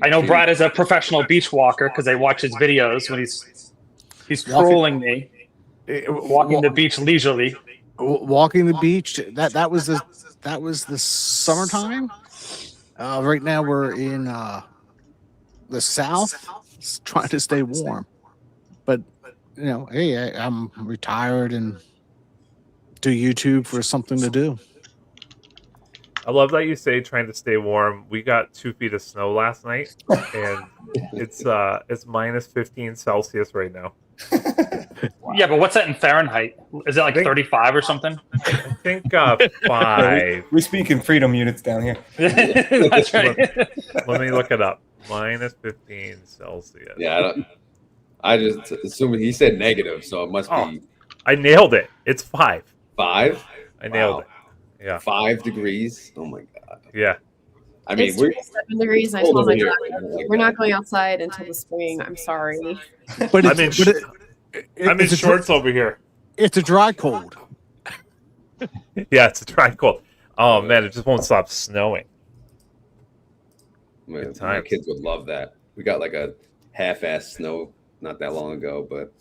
I know Brad is a professional beach walker because I watch his videos when he's trolling me, walking the beach leisurely. Walking the beach. That was the summertime. Right now we're in the south, trying to stay warm. But hey, I'm retired and do YouTube for something to do. I love that you say trying to stay warm. We got 2 feet of snow last night, and it's minus 15 Celsius right now. Yeah, but what's that in Fahrenheit? Is it like 35 or something? I think 5. We speak in freedom units down here. That's right. Let me look it up. Minus 15 Celsius. Yeah, I just assumed he said negative, so it must be. I nailed it. It's 5. 5? I nailed it. Yeah. 5 degrees. Oh my god. Yeah. I mean, we're 7 degrees. I told my here. daughter, we're not going outside until the spring. I'm sorry. But I'm in shorts over here. It's a dry cold. Yeah, it's a dry cold. Oh man, it just won't stop snowing. Man, my kids would love that. We got like a half-ass snow not that long ago, but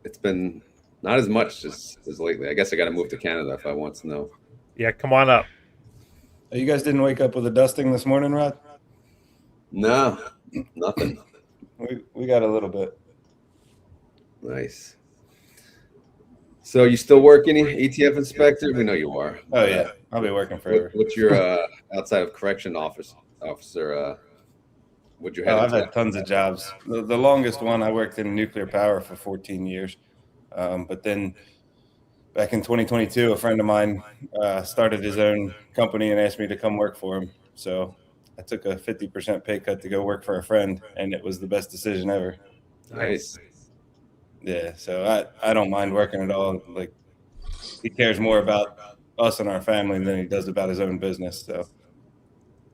it's been not as much as lately. I guess I got to move to Canada if I want snow. Yeah, come on up. You guys didn't wake up with a dusting this morning, Rod? No, nothing. We got a little bit. Nice. So you still working ETF inspector? We know you are. Oh yeah, I'll be working forever. What's your outside of correction officer? Would you have? I've had tons of jobs. The longest one, I worked in nuclear power for 14 years. But then back in 2022, a friend of mine started his own company and asked me to come work for him. So I took a 50% pay cut to go work for a friend, and it was the best decision ever. Nice. Yeah, so I don't mind working at all. Like, he cares more about us and our family than he does about his own business. So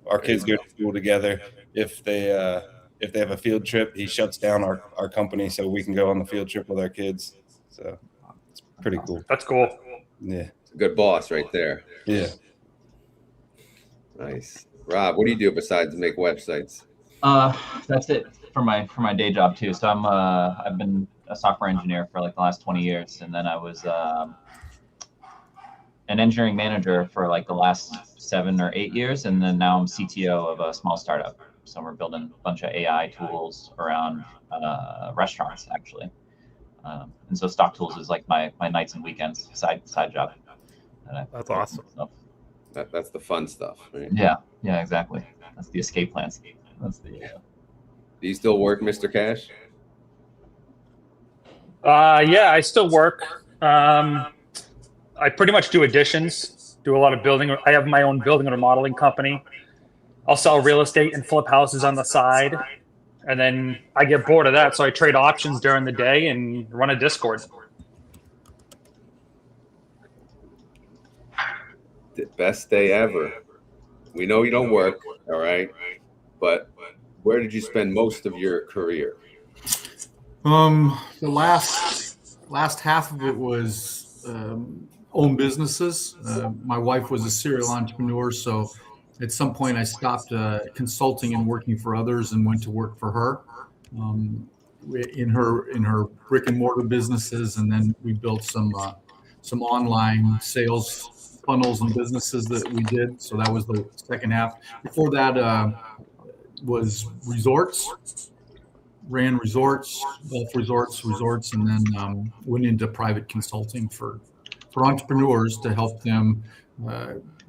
our kids go to school together. If they have a field trip, he shuts down our company so we can go on the field trip with our kids. So pretty cool. That's cool. Yeah. Good boss right there. Yeah. Nice. Rob, what do you do besides make websites? That's it for my day job too. So I've been a software engineer for like the last 20 years, and then I was an engineering manager for like the last 7 or 8 years, and then now I'm CTO of a small startup. So we're building a bunch of AI tools around restaurants actually. And so Stock Tools is like my nights and weekends side job. That's awesome. So, That's the fun stuff, right? yeah, exactly. That's the escape plans. That's the. Do you still work, Mr. Cash? Yeah, I still work. I pretty much do additions, do a lot of building. I have my own building and remodeling company. I'll sell real estate and flip houses on the side. And then I get bored of that, so I trade options during the day and run a Discord. The best day ever. We know you don't work, all right? But where did you spend most of your career? The last half of it was own businesses. My wife was a serial entrepreneur, so at some point I stopped consulting and working for others and went to work for her in her brick and mortar businesses, and then we built some online sales funnels and businesses that we did. So that was the second half. Before that was resorts. Ran resorts, golf resorts, and then went into private consulting for entrepreneurs to help them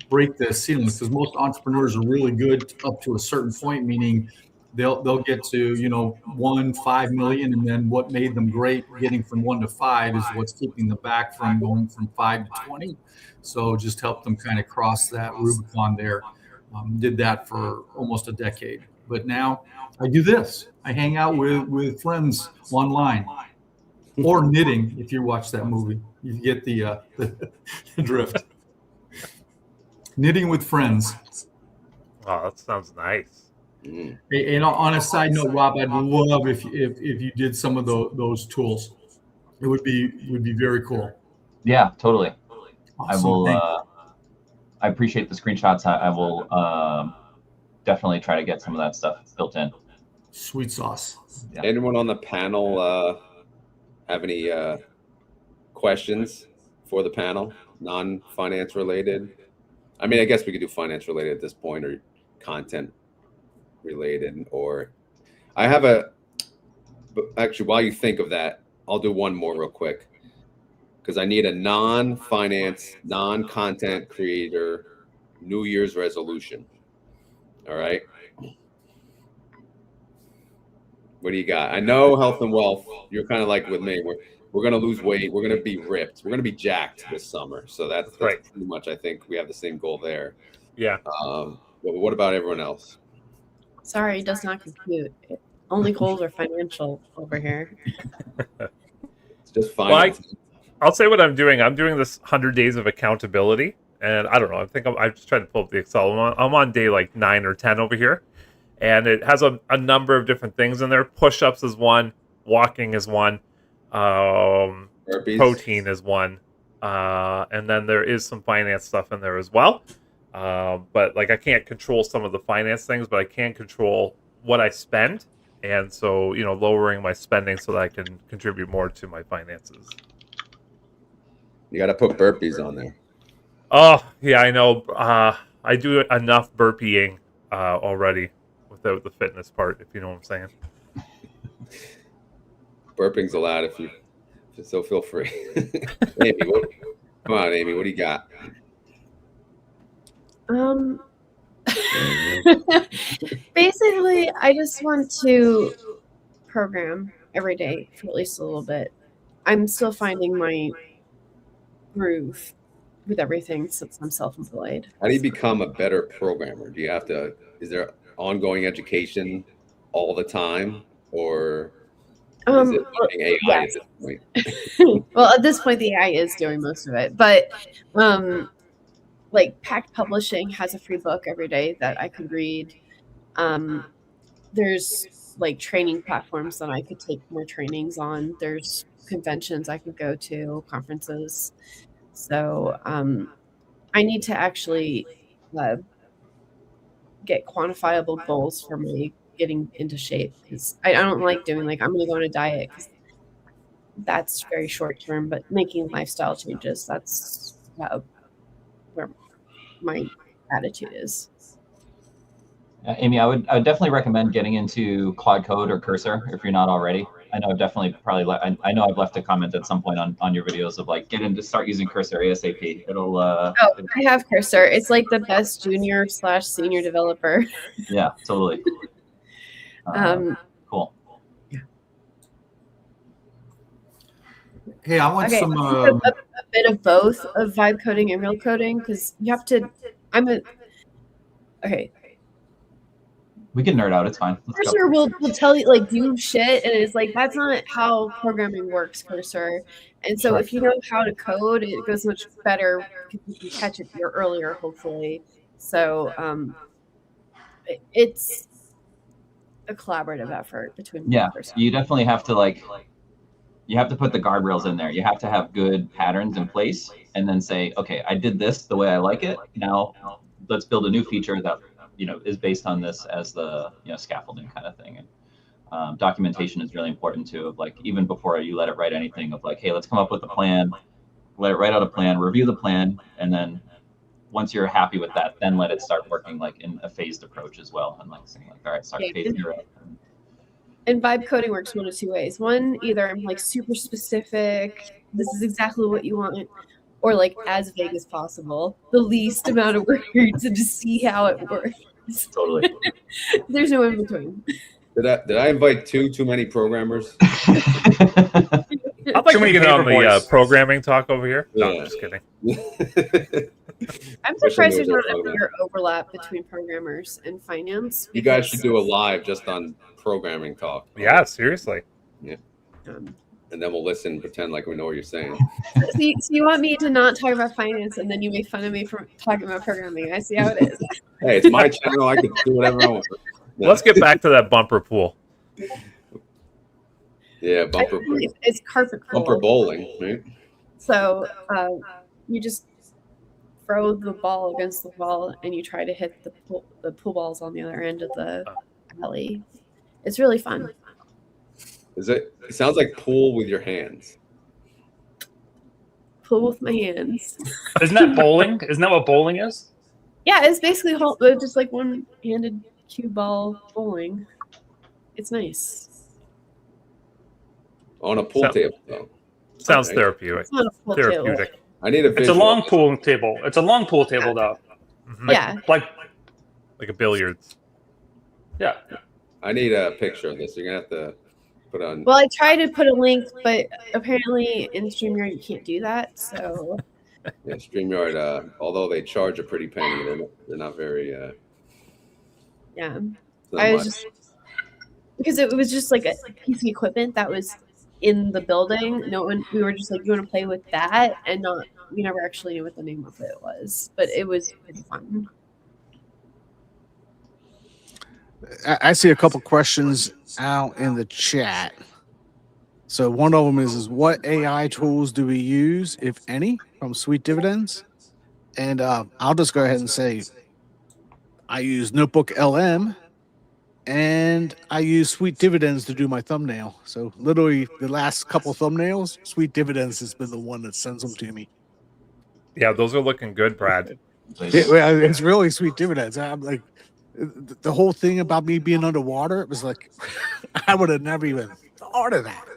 break the ceilings, because most entrepreneurs are really good up to a certain point, meaning they'll get to 1-5 million, and then what made them great getting from 1 to 5 is what's keeping them back from going from 5 to 20. So just help them kind of cross that Rubicon there. Did that for almost a decade, but now I do this. I hang out with friends online, or knitting. If you watch that movie, you get the drift. Knitting with friends. Oh, that sounds nice. And on a side note, Rob, I'd love if you did some of those tools. It would be very cool. Yeah, totally. Awesome. I will. I appreciate the screenshots. I will definitely try to get some of that stuff built in. Sweet sauce. Yeah. Anyone on the panel have any questions for the panel, non-finance related? I mean, I guess we could do finance related at this point, or content related, or I have actually, while you think of that, I'll do one more real quick, because I need a non-finance, non-content creator New Year's resolution. All right. What do you got? I know health and wealth. You're kind of like with me. We're going to lose weight. We're going to be ripped. We're going to be jacked this summer. So that's right. Pretty much, I think we have the same goal there. Yeah. But what about everyone else? Sorry, it does not compute. Only goals are financial over here. It's just fine. Well, I'll say what I'm doing. I'm doing this 100 days of accountability. And I don't know. I think I just tried to pull up the Excel. I'm on day like 9 or 10 over here. And it has a number of different things in there. Push-ups is one. Walking is one. Protein is one. And then there is some finance stuff in there as well. But like I can't control some of the finance things, but I can control what I spend. And so, lowering my spending so that I can contribute more to my finances. You got to put burpees on there. Oh, yeah, I know. I do enough burpeeing already without the fitness part, if you know what I'm saying. Burping's allowed if you so feel free. Amy, come on, Amy, what do you got? Basically, I just want to program every day for at least a little bit. I'm still finding my groove with everything since I'm self-employed. How do you become a better programmer? Do you have to, is there ongoing education all the time, or is it AI at this point? Well, at this point, the AI is doing most of it, but like Pact Publishing has a free book every day that I could read. There's like training platforms that I could take more trainings on. There's conventions I could go to, conferences. So I need to actually get quantifiable goals for my getting into shape, because I don't like doing like, I'm going to go on a diet, because that's very short term, but making lifestyle changes, that's where my attitude is. Amy, I would definitely recommend getting into Claude Code or Cursor if you're not already. I know I've definitely I know I've left a comment at some point on your videos of like start using Cursor ASAP. It'll I have Cursor. It's like the best junior/senior developer. Yeah, totally. Cool. Hey, I want some. A bit of both of vibe coding and real coding, because you have to. Okay. We can nerd out. It's fine. Cursor will tell you, like, do shit, and it's like, that's not how programming works, Cursor. And so if you know how to code, it goes much better because you can catch it earlier, hopefully. So it's a collaborative effort between Cursor. You definitely have to you have to put the guardrails in there. You have to have good patterns in place and then say, okay, I did this the way I like it. Now let's build a new feature that is based on this as the scaffolding kind of thing. And documentation is really important too, of like, even before you let it write anything, of like, hey, let's come up with a plan, let it write out a plan, review the plan, and then once you're happy with that, then let it start working like in a phased approach as well, and like saying like, all right, start phase 0. And vibe coding works one of two ways. One, either I'm like super specific, this is exactly what you want, or like as vague as possible, the least amount of words, and to see how it works. Totally. There's no in between. Did I invite too many programmers? I'd like to get on the programming talk over here. No, Yeah. I'm just kidding. I'm surprised there's not a bigger overlap between programmers and finance. You guys should do a live just on programming talk. Yeah, seriously. Yeah. And then we'll listen and pretend like we know what you're saying. So you want me to not talk about finance, and then you make fun of me for talking about programming. I see how it is. Hey, it's my channel. I can do whatever I want. Yeah. Let's get back to that bumper pool. Yeah, bumper pool. It's carpet pool. Bumper bowling, right? So you just throw the ball against the wall, and you try to hit the pool balls on the other end of the alley. It's really fun. It sounds like pool with your hands. Pool with my hands. Isn't that bowling? Isn't that what bowling is? Yeah, it's basically just like one-handed cue ball bowling. It's nice. On a pool table, though. Sounds therapeutic. It's not a pool therapeutic. table. I need a It's a visual. long pool table. It's a long pool table, though. Mm-hmm. Yeah. Like a billiards. Yeah. I need a picture of this. You're gonna have to put on. Well, I tried to put a link, but apparently in StreamYard you can't do that. So Yeah, StreamYard. Although they charge a pretty penny, they're not very. yeah, not I was much. just because it was just like a piece of equipment that was in the building. We were just like, you want to play with that, and we never actually knew what the name of it was, but it was fun. I see a couple questions out in the chat. So one of them is what AI tools do we use, if any, from Sweet Dividends? And I'll just go ahead and say I use Notebook LM, and I use Sweet Dividends to do my thumbnail. So literally the last couple thumbnails, Sweet Dividends has been the one that sends them to me. Yeah, those are looking good, Brad. It's really Sweet Dividends. I'm like, the whole thing about me being underwater, it was like, I would have never even thought of that.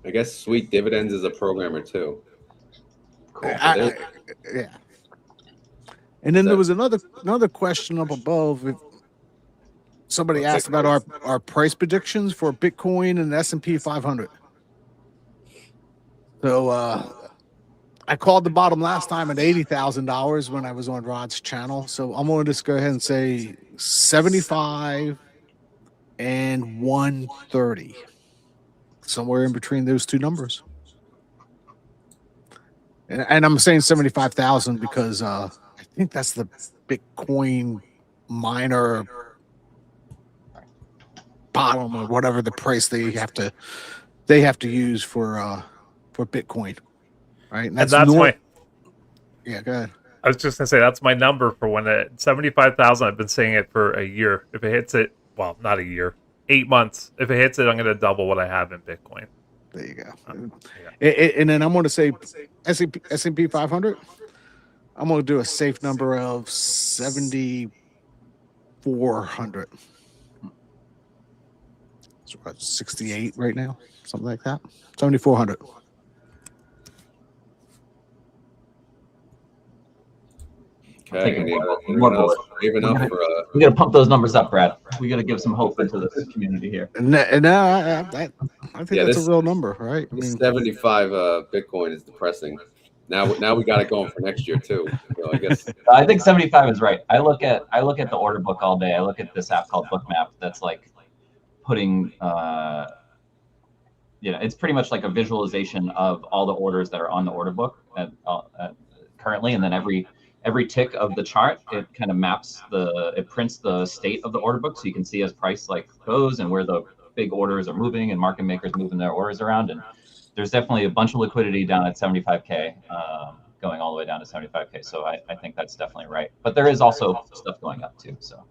I guess Sweet Dividends is a programmer too. Cool. Yeah. And then there was another question up above. If somebody asked about our price predictions for Bitcoin and S&P 500. So I called the bottom last time at $80,000 when I was on Rod's channel. So I'm going to just go ahead and say 75 and 130. Somewhere in between those two numbers. And I'm saying 75,000 because I think that's the Bitcoin miner bottom or whatever the price they have to use for Bitcoin, right? And that's my. Yeah, go ahead. I was just gonna say that's my number for when it 75,000. I've been saying it for a year. If it hits it, well, not a year, 8 months. If it hits it, I'm gonna double what I have in Bitcoin. There you go. Yeah. And then I'm going to say S&P 500. I'm going to do a safe number of 7,400. It's about 68 right now, something like that. 7,400. Okay, anyone else brave enough for we gotta pump those numbers up, Brad. We gotta give some hope into this community here. And I think that's a real number, right? I mean, 75 Bitcoin is depressing. Now we got it going for next year too. So I guess I think 75 is right. I look at the order book all day. I look at this app called Bookmap that's like putting it's pretty much like a visualization of all the orders that are on the order book currently, and then every tick of the chart, it kind of maps it prints the state of the order book, so you can see as price like goes and where the big orders are moving and market makers moving their orders around. And there's definitely a bunch of liquidity down at 75K, going all the way down to 75K. So I think that's definitely right. But there is also stuff going up too. So.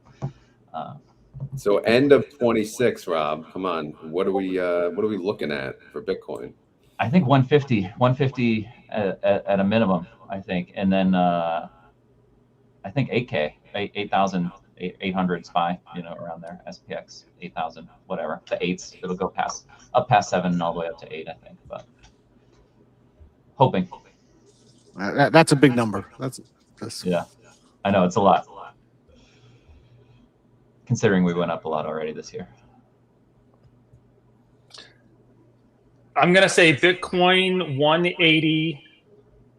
So end of 26, Rob. Come on, what are we looking at for Bitcoin? I think 150 at a minimum. I think, and then I think 8K, 8,800 SPY, around there. SPX 8,000, whatever. The eights, it'll go up past 7 and all the way up to 8, I think. But hoping. That's a big number. That's yeah, I know it's a lot. Considering we went up a lot already this year. I'm going to say Bitcoin 180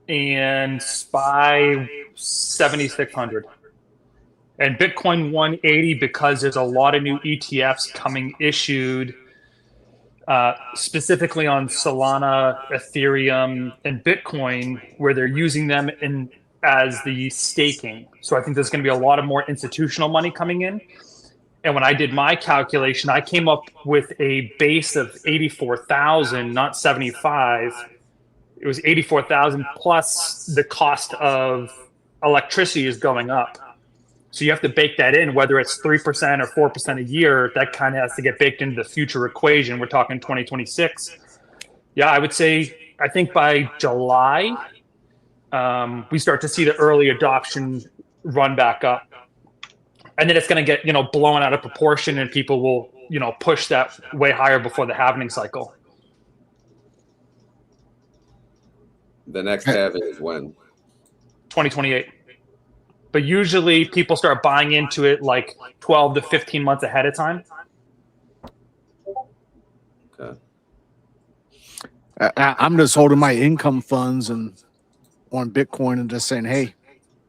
and SPY 7,600. And Bitcoin 180 because there's a lot of new ETFs coming issued, specifically on Solana, Ethereum, and Bitcoin, where they're using them as the staking. So I think there's going to be a lot of more institutional money coming in. And when I did my calculation, I came up with a base of 84,000, not 75. It was 84,000 plus the cost of electricity is going up. So you have to bake that in, whether it's 3% or 4% a year, that kind of has to get baked into the future equation. We're talking 2026. Yeah, I would say, I think by July, we start to see the early adoption run back up. And then it's going to get, blown out of proportion, and people will, push that way higher before the halving cycle. The next halving is when? 2028. But usually people start buying into it like 12 to 15 months ahead of time. Okay. I'm just holding my income funds and on Bitcoin and just saying, hey,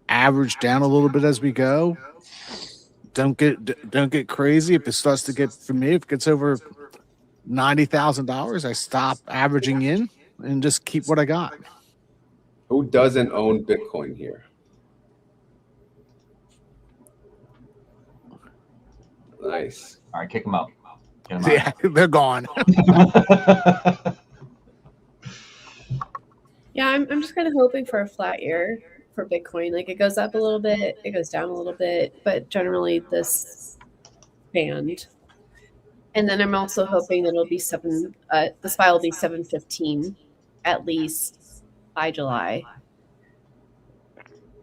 average down a little bit as we go. Don't get crazy. If it starts to get, for me, if it gets over $90,000, I stop averaging in and just keep what I got. Who doesn't own Bitcoin here? Nice. All right, kick them out. Yeah, they're gone. Yeah, I'm just kind of hoping for a flat year for Bitcoin. Like, it goes up a little bit, it goes down a little bit, but generally this band. And then I'm also hoping that it'll be the SPY will be 715 at least by July,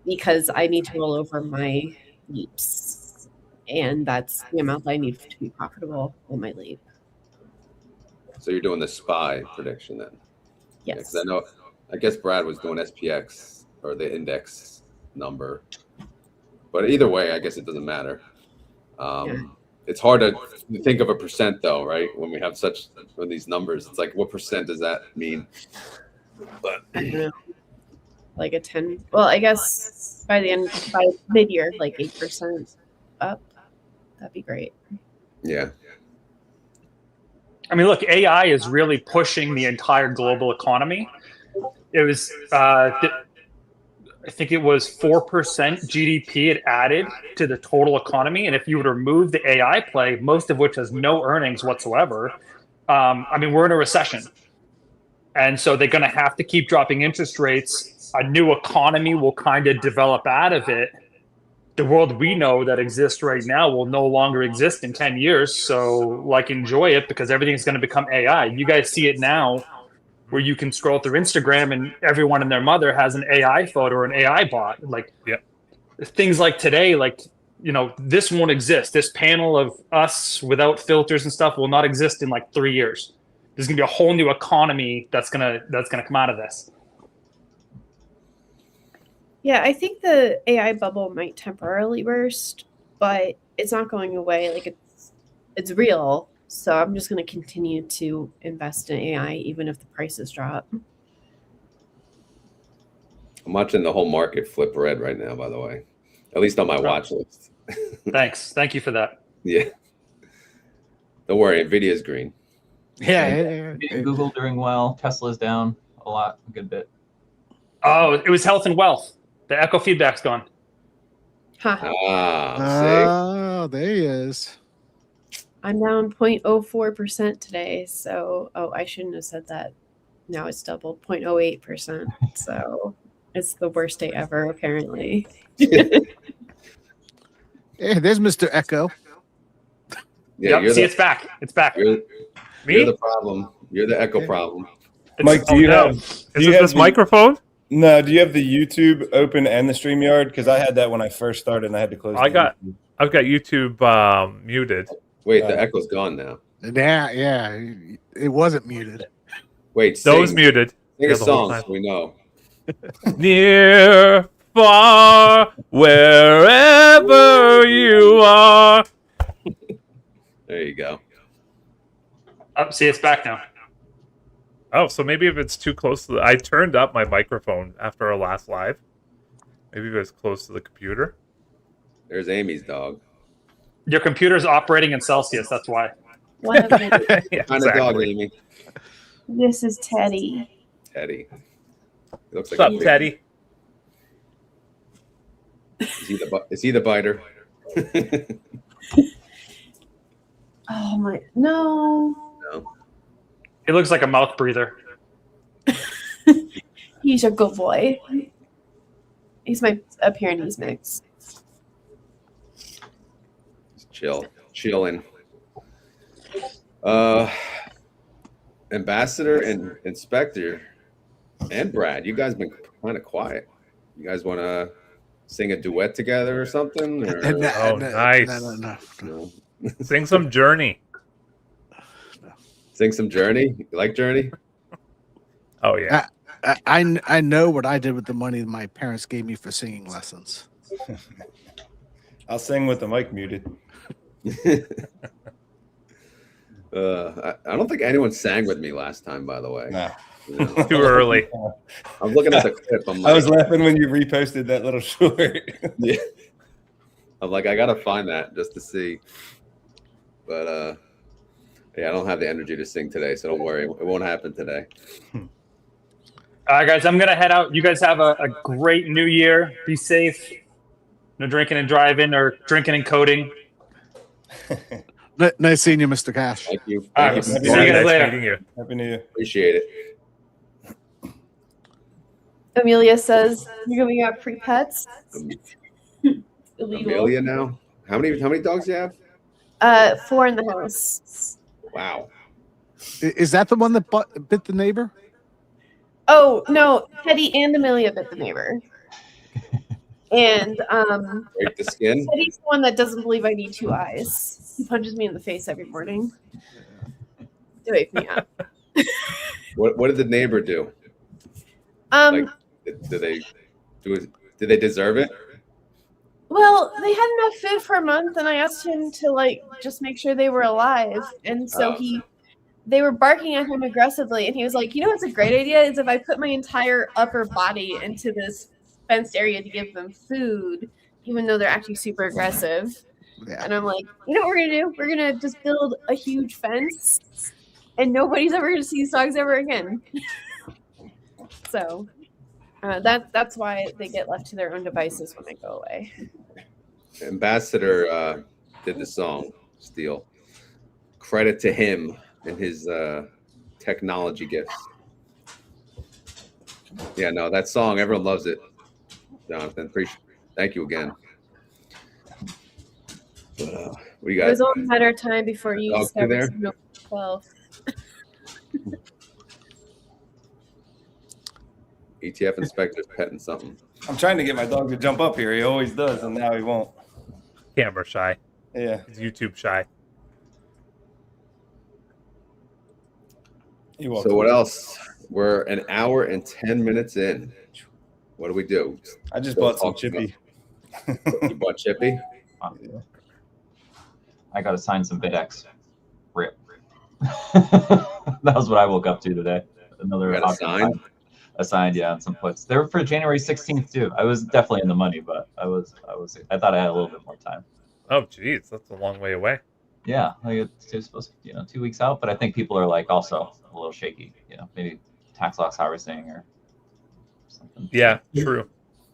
because I need to roll over my leaps, and that's the amount I need to be profitable on my leap. So you're doing the SPY prediction then? Yes. Yeah, I guess Brad was doing SPX or the index number, but either way, I guess it doesn't matter. It's hard to think of a percent though, right? When we have when these numbers, it's like, what percent does that mean? But I don't know. Like a 10. Well, I guess by mid-year, like 8% up. That'd be great. Yeah. I mean, look, AI is really pushing the entire global economy. It was, I think it was 4% GDP it added to the total economy. And if you would remove the AI play, most of which has no earnings whatsoever, I mean, we're in a recession. And so they're going to have to keep dropping interest rates. A new economy will kind of develop out of it. The world we know that exists right now will no longer exist in 10 years. So, like, enjoy it because everything's going to become AI. You guys see it now where you can scroll through Instagram and everyone and their mother has an AI photo or an AI bot. Like, things like today, like, you know, this won't exist. This panel of us without filters and stuff will not exist in like 3 years. There's gonna be a whole new economy that's gonna come out of this. Yeah, I think the AI bubble might temporarily burst, but it's not going away. Like it's real. So I'm just going to continue to invest in AI even if the prices drop. I'm watching the whole market flip red right now, by the way, at least on my watch list. Thanks. Thank you for that. Yeah. Don't worry, Nvidia's green. Yeah. Google doing well. Tesla's down a lot, a good bit. Oh, it was health and wealth. The echo feedback's gone. Huh. Oh, there he is. I'm down 0.04% today. So, I shouldn't have said that. Now it's doubled 0.08%. So it's the worst day ever, apparently. Hey, there's Mr. Echo. Yeah, yep, see, it's back. It's back. You're the problem. You're the echo problem. Mike, do you have this microphone? No, do you have the YouTube open and the StreamYard? Because I had that when I first started and I had to close I've got YouTube muted. Wait, the echo's gone now. Yeah, it wasn't muted. Wait, Those muted. Sing Yeah, a the whole song time. so we know. Near, far, wherever you are. There you go. Oh, see, it's back now. Oh, so maybe if it's too close to I turned up my microphone after our last live. Maybe if it was close to the computer. There's Amy's dog. Your computer's operating in Celsius. That's why. What Yeah, What kind of dog, exactly. Amy? This is Teddy. Teddy. He looks like What's a up, big- Teddy? Is he the biter? Oh my, no. No. It looks like a mouth breather. He's a good boy. He's a Pyrenees mix. Chilling. Ambassador and Inspector and Brad, you guys been kind of quiet. You guys want to sing a duet together or something? Or? Nice. No. Sing some Journey. Sing some Journey. You like Journey? Oh yeah. I know what I did with the money my parents gave me for singing lessons. I'll sing with the mic muted. I don't think anyone sang with me last time, by the way. Nah. You know? Too early. I'm looking at the clip. I'm like, I was laughing when you reposted that little short. Yeah. I'm like, I gotta find that just to see. But yeah, I don't have the energy to sing today, so don't worry. It won't happen today. All right, guys, I'm going to head out. You guys have a great new year. Be safe. No drinking and driving or drinking and coding. Nice seeing you, Mr. Cash. Thank you. All Thank right, you. see you guys later. Meeting you. Happy New Year. Appreciate it. Amelia says you're going to get free pets. Illegal. Amelia now? How many dogs do you have? 4 in the house. Wow. Is that the one that bit the neighbor? Oh no, Teddy and Amelia bit the neighbor. And Break the skin. Teddy's the one that doesn't believe I need 2 eyes. He punches me in the face every morning to wake me up. What did the neighbor do? Um, Did they deserve it? well, they had enough food for a month, and I asked him to just make sure they were alive, and so they were barking at him aggressively, and he was like, you know what's a great idea is if I put my entire upper body into this fenced area to give them food, even though they're actually super aggressive. Yeah. And I'm like, you know what we're gonna do? We're gonna just build a huge fence, and nobody's ever gonna see these dogs ever again. So That's why they get left to their own devices when they go away. Ambassador did the song Steel. Credit to him and his technology gifts. Yeah, no, that song, everyone loves it. Jonathan, thank you again. What do you got? It was all a matter of time before you Dog through there? discovered 12. ETF inspector's petting something. I'm trying to get my dog to jump up here. He always does, and now he won't. Camera shy. Yeah. He's YouTube shy. So what else? We're an hour and 10 minutes in. What do we do? I just bought some Chippy. You bought Chippy? Yeah. I got to sign some VidX. Rip. That was what I woke up to today. Another You got assigned? Assigned, yeah, on some puts. They were for January 16th too. I was definitely in the money, but I thought I had a little bit more time. Oh, geez, that's a long way away. Yeah, like it's supposed to, 2 weeks out, but I think people are like also a little shaky. Maybe tax loss harvesting or something. Yeah, true.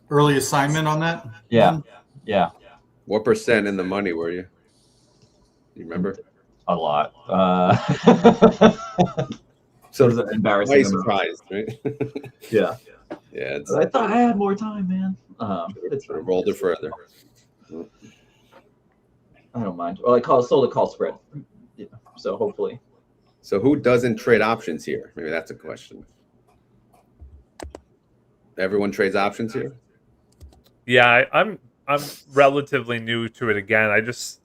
Early assignment on that? Yeah, yeah. What percent in the money were you? Do you remember? A lot. So it was an embarrassing. Why are you surprised, right? Yeah. Yeah. I thought I had more time, man. It's rolled it further. I don't mind. Well, I sold a call spread. Yeah, so hopefully. So who doesn't trade options here? Maybe that's a question. Everyone trades options here? Yeah, I'm relatively new to it again. I just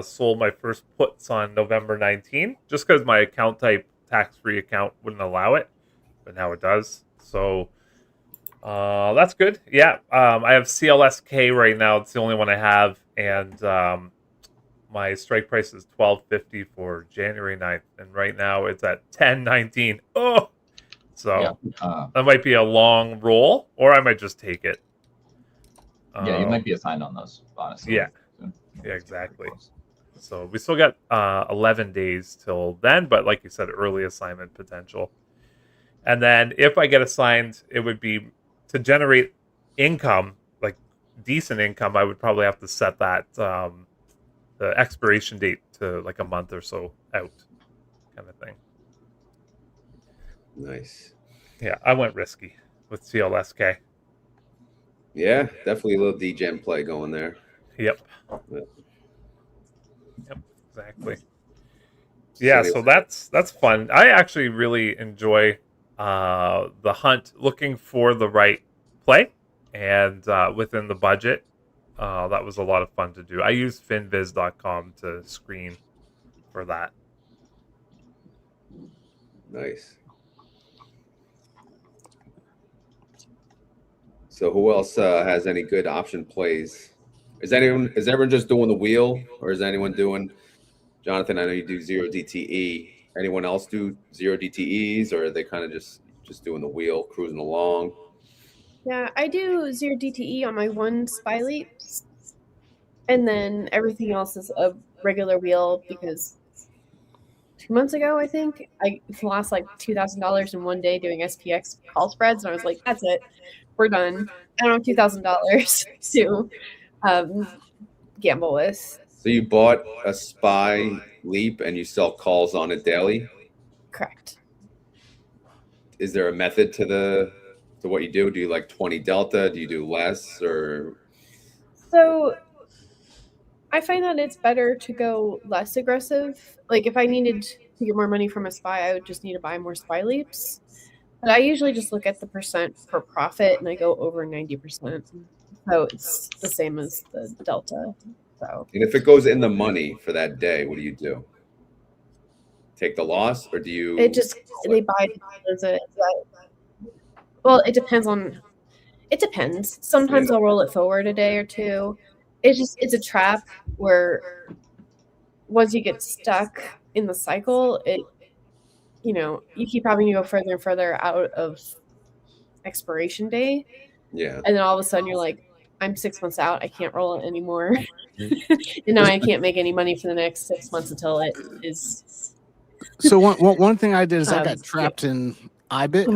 sold my first puts on November 19th just because my account type, tax-free account, wouldn't allow it, but now it does. So that's good. Yeah, I have CLSK right now. It's the only one I have, and my strike price is $12.50 for January 9th, and right now it's at $10.19. Oh, so that might be a long roll, or I might just take it. Yeah, you might be assigned on those, honestly. Yeah, exactly. So we still got 11 days till then, but like you said, early assignment potential. And then if I get assigned, it would be to generate income, like decent income. I would probably have to set that the expiration date to like a month or so out, kind of thing. Nice. Yeah, I went risky with CLSK. Yeah, definitely a little DGen play going there. Yep. Yep, exactly. Yeah, so that's fun. I actually really enjoy the hunt, looking for the right play and within the budget. That was a lot of fun to do. I used finviz.com to screen for that. Nice. So who else has any good option plays? Is everyone just doing the wheel, or is anyone doing, Jonathan, I know you do 0 DTE. Anyone else do 0 DTEs, or are they kind of just doing the wheel, cruising along? Yeah, I do 0 DTE on my one SPY leaps, and then everything else is a regular wheel because 2 months ago, I think, I lost like $2,000 in one day doing SPX call spreads, and I was like, that's it. We're done. I don't have $2,000 to gamble with. So you bought a SPY leap and you sell calls on it daily? Correct. Is there a method to what you do? Do you like 20 delta? Do you do less, or? So I find that it's better to go less aggressive. Like if I needed to get more money from a SPY, I would just need to buy more SPY leaps. But I usually just look at the percent for profit, and I go over 90%. So it's the same as the delta. So. And if it goes in the money for that day, what do you do? Take the loss, or do you? It just they buy it. Well, it depends on. It depends. Sometimes I'll roll it forward a day or two. It's a trap where once you get stuck in the cycle, you keep having to go further and further out of expiration day. Yeah. And then all of a sudden you're like, I'm 6 months out. I can't roll it anymore. And now I can't make any money for the next 6 months until it is. So one thing I did is I got trapped in IBIT.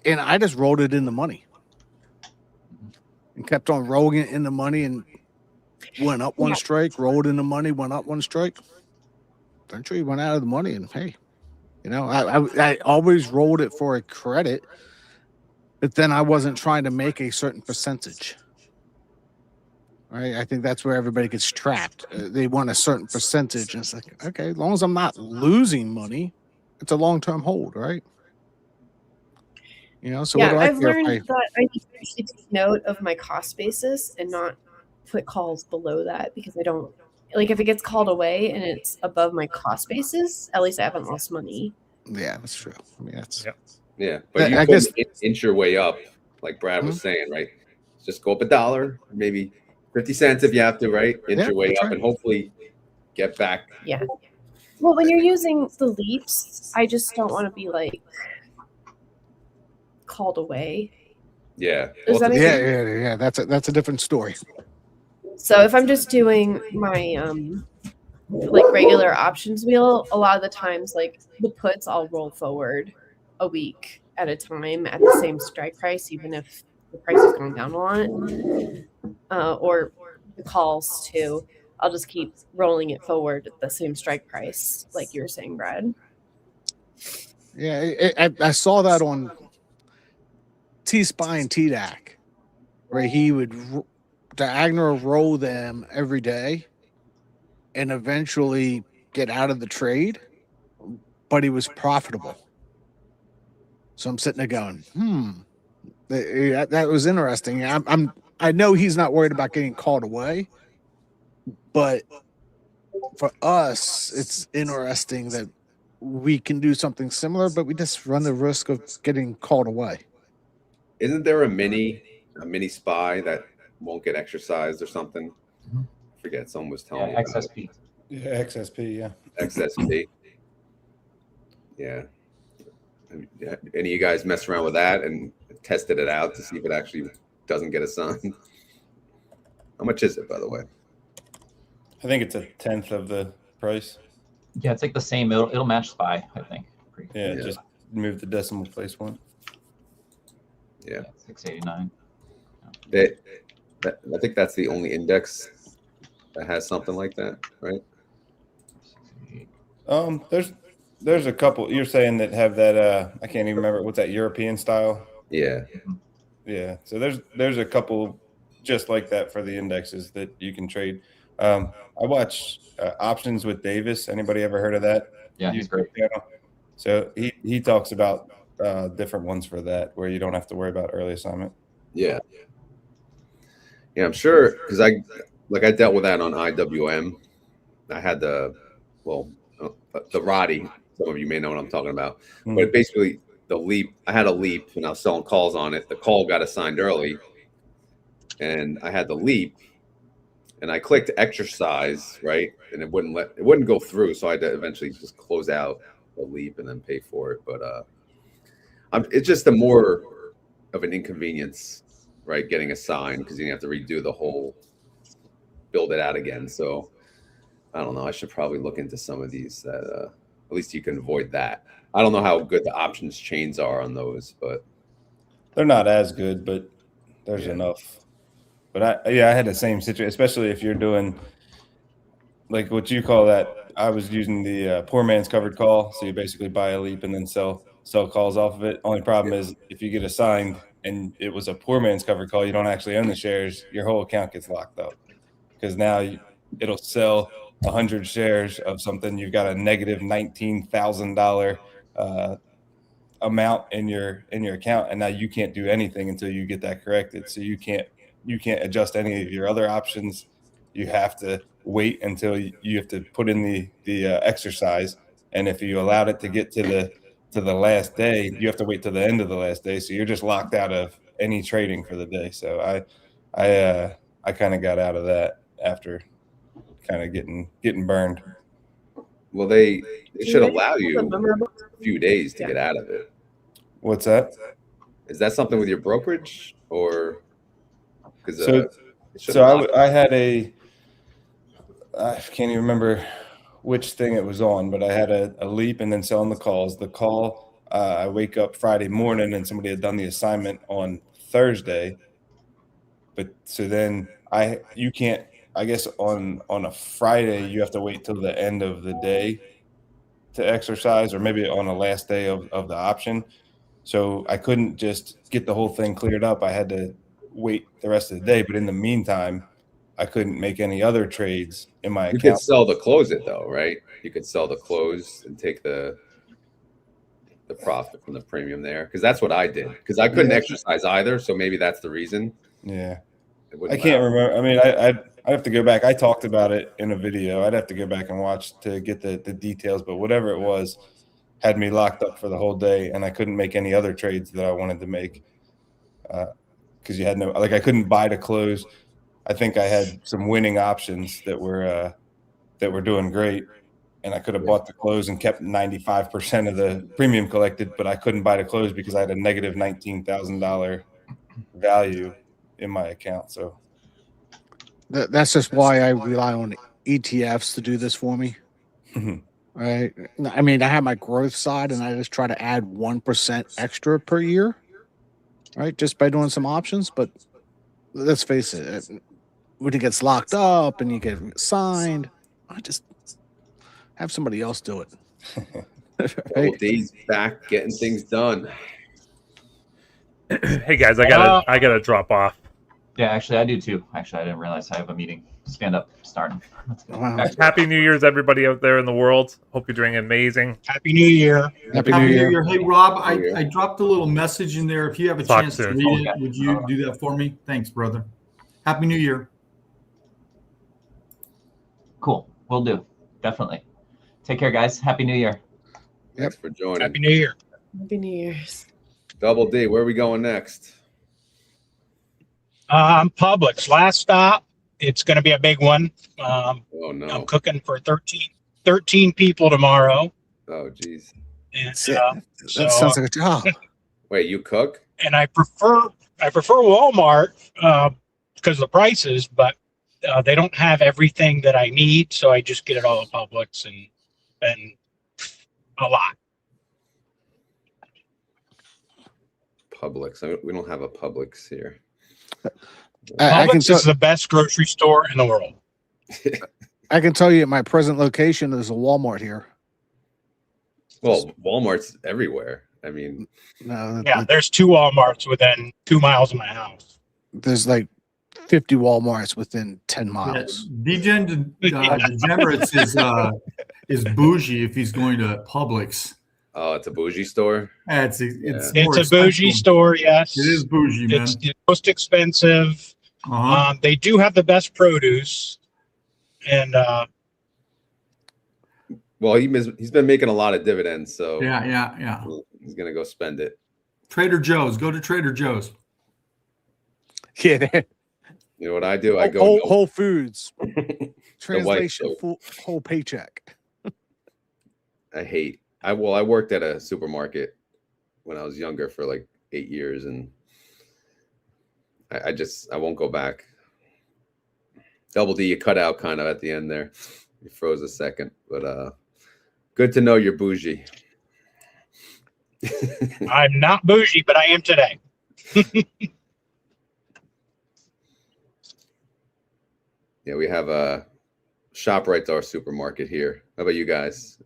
And I just rolled it in the money and kept on rolling it in the money and went up one strike, rolled in the money, went up one strike. Eventually went out of the money, and hey, you know, I always rolled it for a credit, but then I wasn't trying to make a certain percentage. Right? I think that's where everybody gets trapped. They want a certain percentage, and it's like, okay, as long as I'm not losing money, it's a long-term hold, right? You know, so what do I I've care if learned that I need to take note of my cost basis and not put calls below that, because I don't like if it gets called away and it's above my cost basis, at least I haven't lost money. Yeah, that's true. I mean, that's but you I can guess inch your way up, like Brad was saying, right? Just go up $1, maybe 50 cents if you have to, right? Inch your way up and hopefully get back. Yeah. Well, when you're using the leaps, I just don't want to be like called away. Yeah. Does that make sense? Yeah. That's a different story. So if I'm just doing my like regular options wheel, a lot of the times like the puts I'll roll forward a week at a time at the same strike price, even if the price has gone down a lot. Or the calls too. I'll just keep rolling it forward at the same strike price, like you were saying, Brad. Yeah, I saw that on T-Spy and T-DAC, where he would diagonal roll them every day and eventually get out of the trade, but he was profitable. So I'm sitting there going, that was interesting. I know he's not worried about getting called away, but for us, it's interesting that we can do something similar, but we just run the risk of getting called away. Isn't there a mini spy that won't get exercised or something? I forget. Someone was telling me. XSP. Yeah, XSP. Yeah. XSP. Yeah. Any of you guys mess around with that and tested it out to see if it actually doesn't get assigned? How much is it, by the way? I think it's 1/10 of the price. Yeah, it's like the same. It'll match SPY, I think. Yeah, just move the decimal place one. Yeah. 689. I think that's the only index that has something like that, right? There's a couple you're saying that have that I can't even remember what's that European style. Yeah. So there's a couple just like that for the indexes that you can trade. I watch Options with Davis. Anybody ever heard of that? Yeah, he's great. Channel? So he talks about different ones for that where you don't have to worry about early assignment. Yeah, I'm sure, because I dealt with that on IWM. I had the RoD. Some of you may know what I'm talking about. But basically, the leap. I had a leap, and I was selling calls on it. The call got assigned early, and I had the leap, and I clicked exercise, right, and it wouldn't go through. So I had to eventually just close out the leap and then pay for it. But it's just more of an inconvenience, right? Getting assigned, because you have to redo the whole, build it out again. So I don't know. I should probably look into some of these that at least you can avoid that. I don't know how good the options chains are on those, but they're not as good, but there's enough. But I had the same situation, especially if you're doing like what you call that. I was using the poor man's covered call. So you basically buy a leap and then sell calls off of it. Only problem is if you get assigned and it was a poor man's covered call, you don't actually own the shares, your whole account gets locked up, because now it'll sell 100 shares of something. You've got a negative $19,000 amount in your account, and now you can't do anything until you get that corrected. So you can't adjust any of your other options. You have to wait until you have to put in the exercise, and if you allowed it to get to the last day, you have to wait to the end of the last day. So you're just locked out of any trading for the day. So I kind of got out of that after kind of getting burned. Well, they should allow you a few days to get out of it. What's that? Is that something with your brokerage, or because I had I can't even remember which thing it was on, but I had a leap and then selling the calls. The call I wake up Friday morning and somebody had done the assignment on Thursday. But so then you can't, I guess on a Friday, you have to wait till the end of the day to exercise, or maybe on the last day of the option. So I couldn't just get the whole thing cleared up. I had to wait the rest of the day. But in the meantime, I couldn't make any other trades in my You account. could sell the close it though, right? You could sell the close and take the profit from the premium there, because that's what I did, because I couldn't exercise either. So maybe that's the reason. Yeah. I can't remember. I mean, I'd have to go back. I talked about it in a video. I'd have to go back and watch to get the details, but whatever it was had me locked up for the whole day, and I couldn't make any other trades that I wanted to make because you had no, like, I couldn't buy to close. I think I had some winning options that were doing great, and I could have bought the close and kept 95% of the premium collected, but I couldn't buy to close because I had a negative $19,000 value in my account. So That's just why I rely on ETFs to do this for me. Right. I mean, I have my growth side and I just try to add 1% extra per year. Right. Just by doing some options. But let's face it, when it gets locked up and you get signed, I just have somebody else do it. Double D's back getting things done. Hey guys, I gotta drop off. Yeah, actually, I do too. Actually, I didn't realize I have a meeting. Stand up, starting. Wow. Happy New Year's, everybody out there in the world. Hope you're doing amazing. Happy New Year. Happy New Year. Hey, Rob, I dropped a little message in there. If you have a Talk chance soon. to read it, would you do that for me? Thanks, brother. Happy New Year. Cool. Will do. Definitely. Take care, guys. Happy New Year. Thanks for joining. Happy New Year. Happy New Year's. Double D, where are we going next? Publix. Last stop. It's going to be a big one. Oh no. I'm cooking for 13 people tomorrow. Oh geez. And, That sounds like a job. Wait, you cook? And I prefer Walmart because of the prices, but they don't have everything that I need, so I just get it all at Publix and a lot. Publix. We don't have a Publix here. Publix is the best grocery store in the world. I can tell you at my present location, there's a Walmart here. Well, Walmart's everywhere. I mean, No, Yeah, there's 2 Walmarts within 2 miles of my house. there's like 50 Walmarts within 10 miles. Degenerates is bougie if he's going to Publix. oh, it's a bougie store. It's It's more a bougie expensive. store, yes. It is bougie, man. It's the most expensive. Uh-huh. They do have the best produce, and Well, he's been making a lot of dividends, so Yeah. he's gonna go spend it. Trader Joe's. Go to Trader Joe's. Yeah, You know what I do? I go Whole Foods. The Translation, white whole paycheck. I worked at a supermarket when I was younger for like 8 years, and I won't go back. Double D, you cut out kind of at the end there. You froze a second, but good to know you're bougie. I'm not bougie, but I am today. Yeah, we have a ShopRite's our supermarket here. How about you guys?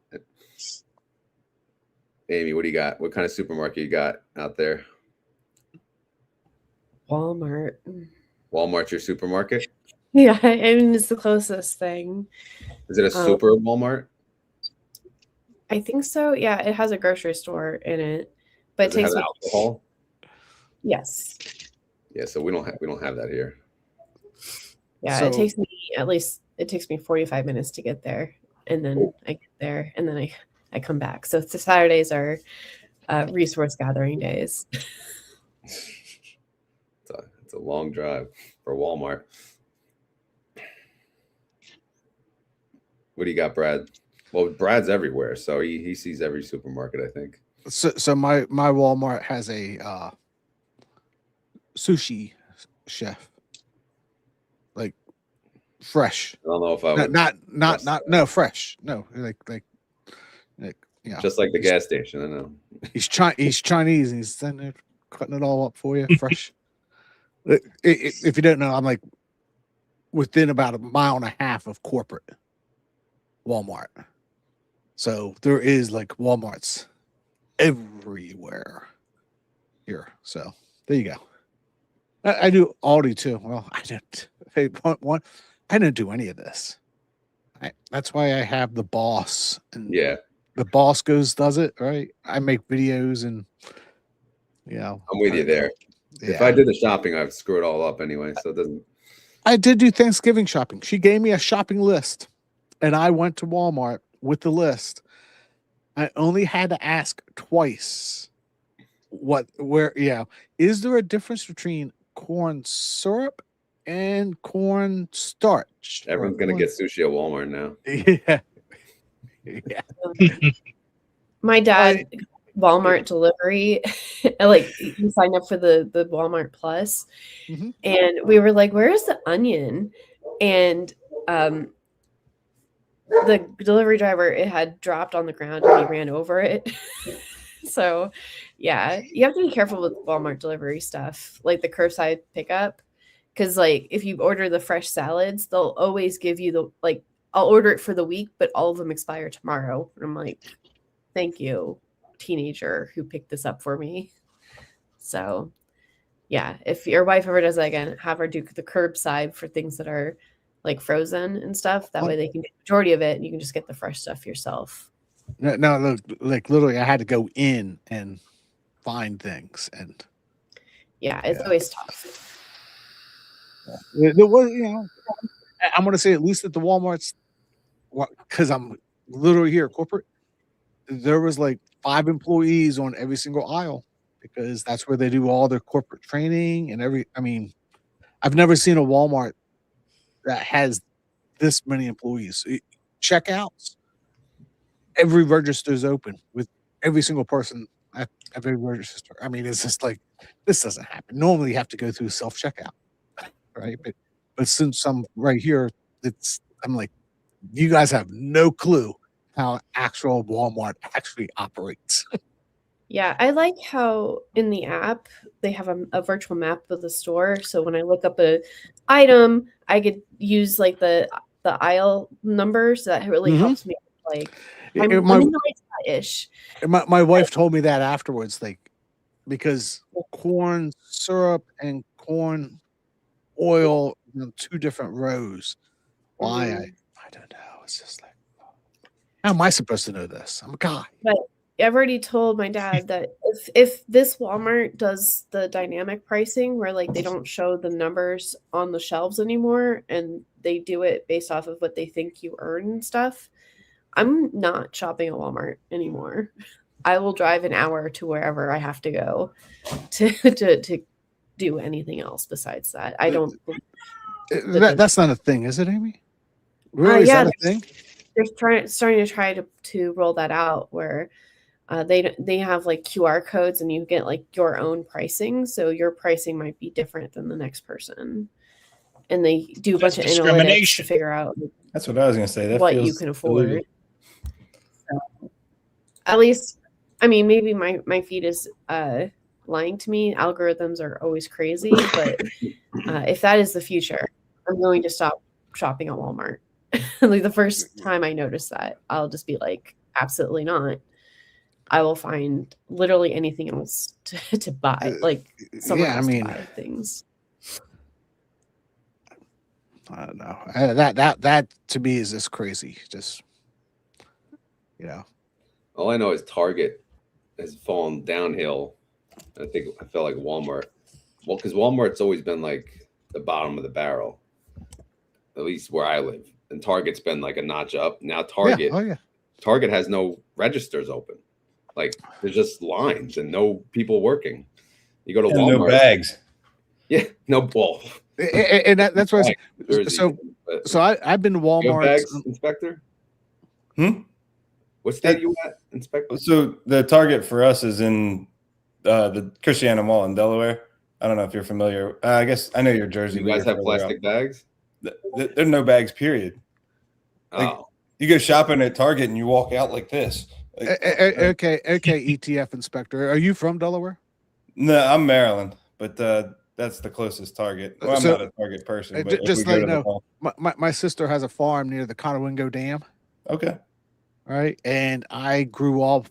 Amy, what do you got? What kind of supermarket you got out there? Walmart. Walmart's your supermarket? Yeah, I mean, it's the closest thing. Is it a super Walmart? I think so. Yeah, it has a grocery store in it, but Does it it takes have me. alcohol? Yes. Yeah, so we don't have that here. Yeah, So- it takes me 45 minutes to get there, and then I get there, and then I come back. So the Saturdays are resource gathering days. It's a long drive for Walmart. What do you got, Brad? Well, Brad's everywhere, so he sees every supermarket, I think. So my Walmart has a sushi chef, like fresh. I don't know if I would. No, fresh. No, like Yeah, Just like the gas station. I know. he's Chinese, and he's sitting there cutting it all up for you, fresh. If you don't know, I'm like within about 1.5 miles of corporate Walmart. So there is like Walmarts everywhere here. So there you go. I do Aldi too. Well, I didn't. Hey, one, I didn't do any of this. That's why I have the boss. And Yeah, the boss does it, right? I make videos and, you know. I'm with you there. Yeah. If I did the shopping, I'd screw it all up anyway. So it doesn't. I did do Thanksgiving shopping. She gave me a shopping list, and I went to Walmart with the list. I only had to ask twice is there a difference between corn syrup and corn starch? Everyone's going to get sushi at Walmart now. Yeah. Yeah. My dad, Walmart delivery, like he signed up for the Walmart Plus, and we were like, "Where's the onion?" And the delivery driver, it had dropped on the ground and he ran over it. So, yeah, you have to be careful with Walmart delivery stuff, like the curbside pickup, because like if you order the fresh salads, they'll always give you I'll order it for the week, but all of them expire tomorrow. And I'm like, thank you, teenager who picked this up for me. So, yeah, if your wife ever does that again, have her do the curbside for things that are like frozen and stuff. That way they can get the majority of it and you can just get the fresh stuff yourself. No, look, like literally I had to go in and find things. And yeah, it's always tough. There was, I'm going to say at least at the Walmarts, because I'm literally here corporate, there was like 5 employees on every single aisle because that's where they do all their corporate training and I've never seen a Walmart that has this many employees. Checkouts, every register is open with every single person at every register. I mean, it's just like, this doesn't happen. Normally you have to go through self-checkout, right? But since I'm right here, I'm like, you guys have no clue how actual Walmart actually operates. Yeah, I like how in the app they have a virtual map of the store. So when I look up a item, I could use like the aisle numbers. So that really helps me. Like, I'm in the right spot-ish. My wife told me that afterwards, like, because corn syrup and corn oil, 2 different rows. Why? I don't know. It's just like, how am I supposed to know this? I'm a guy. But I've already told my dad that if this Walmart does the dynamic pricing where like they don't show the numbers on the shelves anymore and they do it based off of what they think you earn and stuff, I'm not shopping at Walmart anymore. I will drive an hour to wherever I have to go to do anything else besides that. I don't. That's not a thing, is it, Amy? Really? Is that a thing? They're starting to try to roll that out where they have like QR codes and you get like your own pricing. So your pricing might be different than the next person. And they do a bunch of analytics to figure out. That's what I was going to say. That what you can afford. So, at least, I mean, maybe my feed is lying to me. Algorithms are always crazy, but if that is the future, I'm going to stop shopping at Walmart. Like the first time I notice that, I'll just be like, absolutely not. I will find literally anything else to buy, like someone else to buy things. I don't know. That to me is just crazy. Just all I know is Target has fallen downhill. I felt like Walmart. Well, because Walmart's always been like the bottom of the barrel, at least where I live. And Target's been like a notch up. Now Target, Target has no registers open. Like there's just lines and no people working. You go to Walmart, no bags. Yeah, no ball. And that's what I say. So I've been to Walmart. Bags, Inspector? What state are you at, Inspector? So the Target for us is in the Christiana Mall in Delaware. I don't know if you're familiar. I guess I know you're Jersey. You guys have plastic bags? There are no bags, period. Like, you go shopping at Target and you walk out like this. Okay, ETF inspector. Are you from Delaware? No, I'm Maryland, but that's the closest target. Well, I'm So- not a target person, but if we just go like to the no, mall. my sister has a farm near the Conowingo Dam. Okay. Right, and I grew up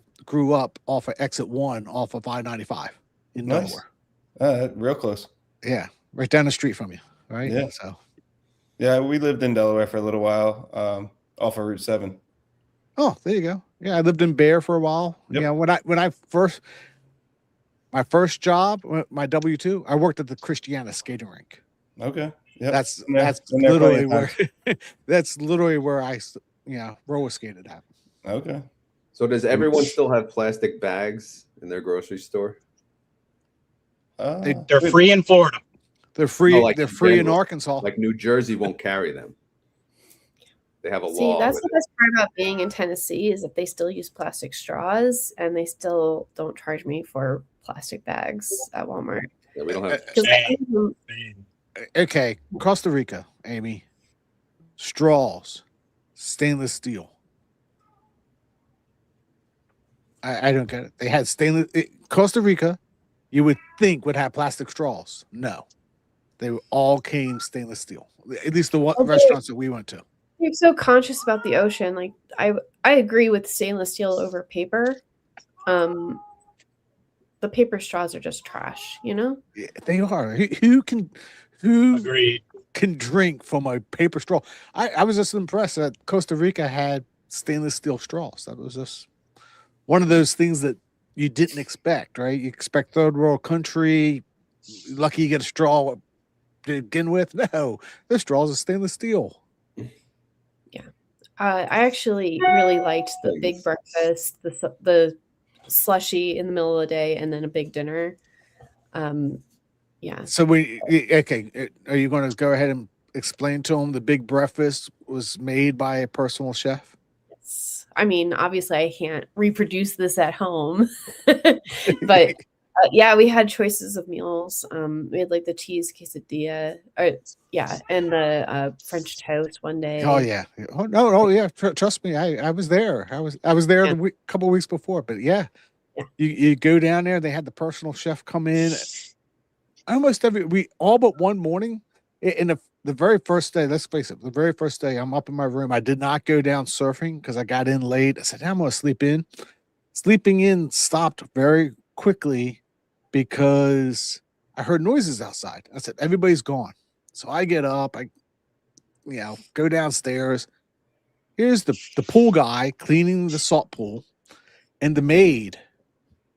off of exit 1 off of I-95 in Nice. Delaware. Real close. Yeah, right down the street from you. Right. Yeah. So. Yeah, we lived in Delaware for a little while, off of Route 7. Oh, there you go. Yeah, I lived in Bear for a while. Yep. Yeah, my first job, my W-2, I worked at the Christiana skating rink. Okay. Yep. That's Been there plenty literally of where times. that's literally where I roller skated at. Okay. So does everyone still have plastic bags in their grocery store? They're free in Florida. They're free. No, like they're in free in general. Arkansas. Like New Jersey won't carry them. They have a See, law. that's with the best part about being in Tennessee is that they still use plastic straws and they still don't charge me for plastic bags at Walmart. Yeah, we don't have. 'Cause Okay, Costa Rica, Amy. Straws, stainless steel. I don't get it. They had Costa Rica, you would think would have plastic straws. No, they all came stainless steel. At least the restaurants that we went to. You're so conscious about the ocean. Like I agree with stainless steel over paper. The paper straws are just trash, you know? Yeah, they are. Who Agreed. can drink from a paper straw? I was just impressed that Costa Rica had stainless steel straws. That was just one of those things that you didn't expect, right? You expect third world country, lucky you get a straw to begin with. No, the straws are stainless steel. I actually really liked the big breakfast, the slushy in the middle of the day, and then a big dinner. Yeah. So okay, are you going to go ahead and explain to them the big breakfast was made by a personal chef? Yes. I mean, obviously, I can't reproduce this at home, but yeah, we had choices of meals. We had like the cheese quesadilla, and the French toast one day. Oh yeah. Oh no. Oh yeah. Trust me. I was there. I was there the couple of weeks before. But yeah. You go down there. They had the personal chef come in. Almost all but one morning. In the very first day. Let's face it. The very first day, I'm up in my room. I did not go down surfing because I got in late. I said, I'm going to sleep in. Sleeping in stopped very quickly because I heard noises outside. I said, everybody's gone. So I get up. I go downstairs. Here's the pool guy cleaning the salt pool and the maid.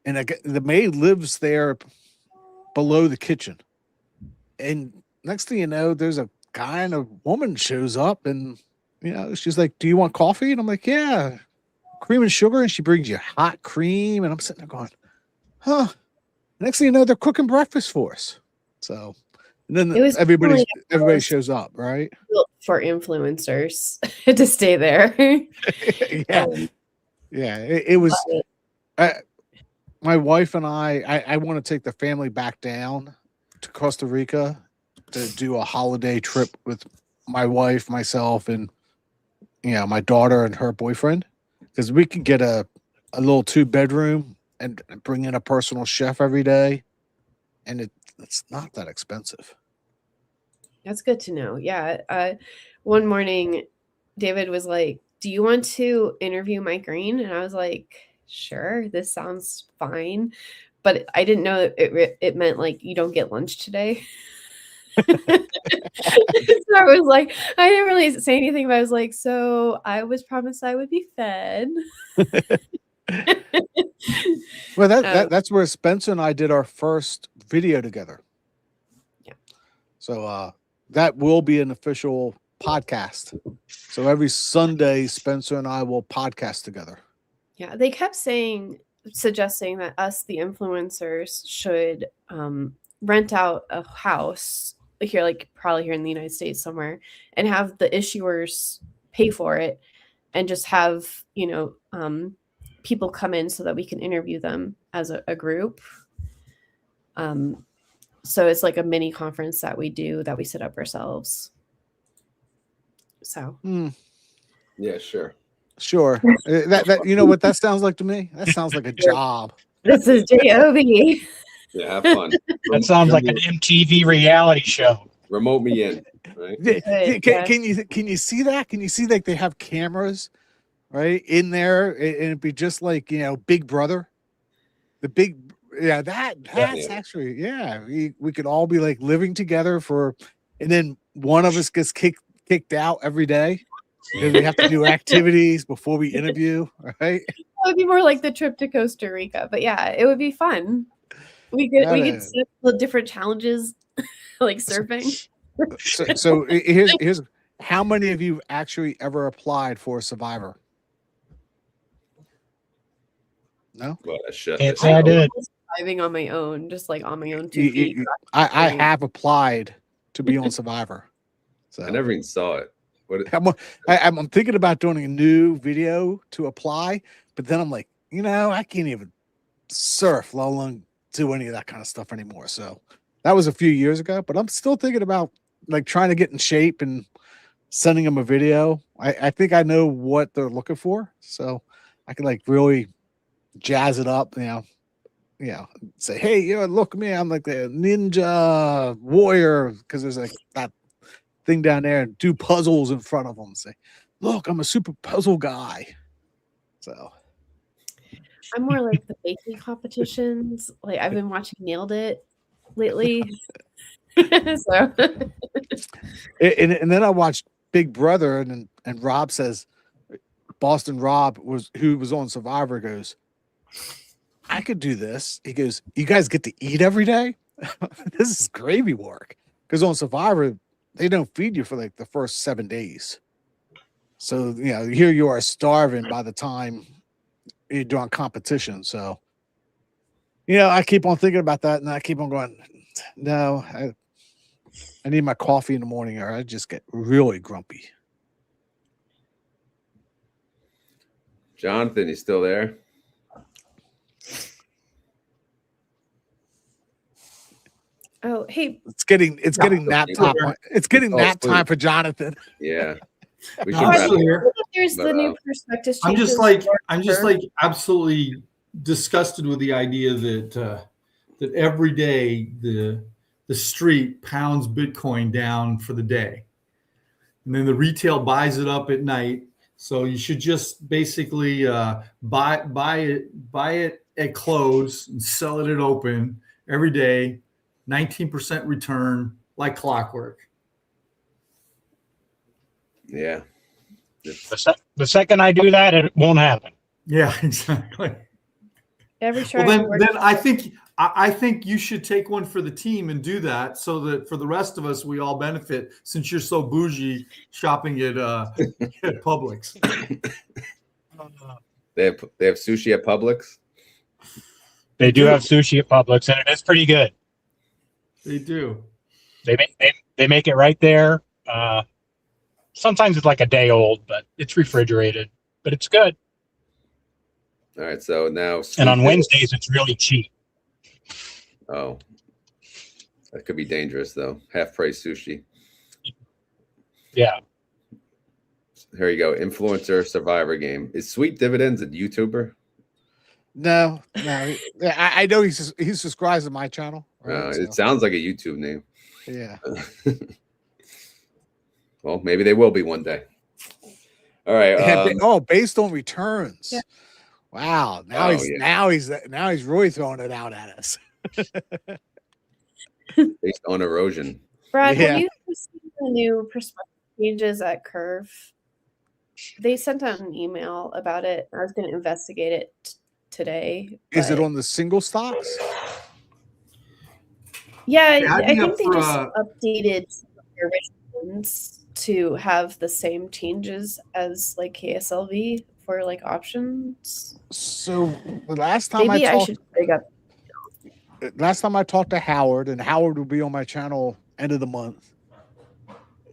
And the maid lives there below the kitchen. And next thing you know, there's a guy and a woman shows up and, she's like, do you want coffee? And I'm like, yeah, cream and sugar. And she brings you hot cream. And I'm sitting there going, huh. Next thing you know, they're cooking breakfast for us. So, and then everybody shows up, right? For influencers to stay there. Yeah. It was. My wife and I want to take the family back down to Costa Rica to do a holiday trip with my wife, myself, and my daughter and her boyfriend, because we could get a little 2-bedroom and bring in a personal chef every day, and it's not that expensive. That's good to know. Yeah. One morning, David was like, do you want to interview Mike Green? And I was like, sure, this sounds fine. But I didn't know it meant like you don't get lunch today. So I was like, I didn't really say anything, but I was like, so I was promised I would be fed. Well, that's where Spencer and I did our first video together. Yeah. So that will be an official podcast. So every Sunday, Spencer and I will podcast together. Yeah, they kept suggesting that us, the influencers, should rent out a house here, like probably here in the United States somewhere, and have the issuers pay for it, and just have people come in so that we can interview them as a group. So it's like a mini conference that we set up ourselves. So yeah, sure. Sure. That you know what that sounds like to me? That sounds like a job. This is J-O-B. Yeah, have fun. That sounds like an MTV reality show. Remote me in, right? Can you see that? Can you see like they have cameras right in there, and it'd be just like Big Brother, the big that's actually we could all be like living together and then one of us gets kicked out every day because we have to do activities before we interview, right? It would be more like the trip to Costa Rica, but yeah, it would be fun. We could set the different challenges like surfing. So here's how many of you actually ever applied for Survivor? No? Well, shit. Can't say I did. Surviving on my own, just like on my own 2 feet. I have applied to be on Survivor. So I never even saw it. I'm thinking about doing a new video to apply, but then I'm like, I can't even surf, let alone do any of that kind of stuff anymore. So that was a few years ago, but I'm still thinking about like trying to get in shape and sending them a video. I think I know what they're looking for, so I can like really jazz it up, say, hey, look at me, I'm like the ninja warrior, because there's like that thing down there, and do puzzles in front of them. Say, look, I'm a super puzzle guy. So I'm more like the baking competitions. Like I've been watching Nailed It lately. So and then I watched Big Brother, and Rob says, Boston Rob who was on Survivor goes, I could do this. He goes, you guys get to eat every day? This is gravy work. Because on Survivor, they don't feed you for like the first 7 days. So, here you are starving by the time you're doing competition. So, I keep on thinking about that, and I keep on going, no, I need my coffee in the morning, or I just get really grumpy. Jonathan, you still there? oh, hey, It's getting nap time. It's getting nap time for Jonathan. Yeah. We No, should I'm wrap still it. here. there's the new perspective. I'm just like absolutely disgusted with the idea that every day the street pounds Bitcoin down for the day, and then the retail buys it up at night. So you should just basically buy it at close and sell it at open every day, 19% return like clockwork. Yeah. The second I do that, it won't happen. Yeah, exactly. every Well, then I think you should take one for the team and do that, so that for the rest of us, we all benefit, since you're so bougie shopping at Publix. They have sushi at Publix. They do have sushi at Publix, and it's pretty good. They do. They make it right there. Sometimes it's like a day old, but it's refrigerated. But it's good. All right, so now And on Wednesdays, it's really cheap. Oh, that could be dangerous though. Half price sushi. Yeah. Here you go. Influencer Survivor game. Is Sweet Dividends a YouTuber? No. I know he subscribes to my channel. Right? It sounds like a YouTube name. Yeah. Well, maybe they will be one day. All right. Based on returns. Yeah. Wow. Now he's really throwing it out at us. Based on erosion. Brad, have you seen the new perspective changes at Curve? They sent out an email about it. I was going to investigate it today. Is it on the single stocks? Yeah, I think they just updated some of their originals to have the same changes as like KSLV for like options. So the last time last time I talked to Howard, and Howard will be on my channel end of the month,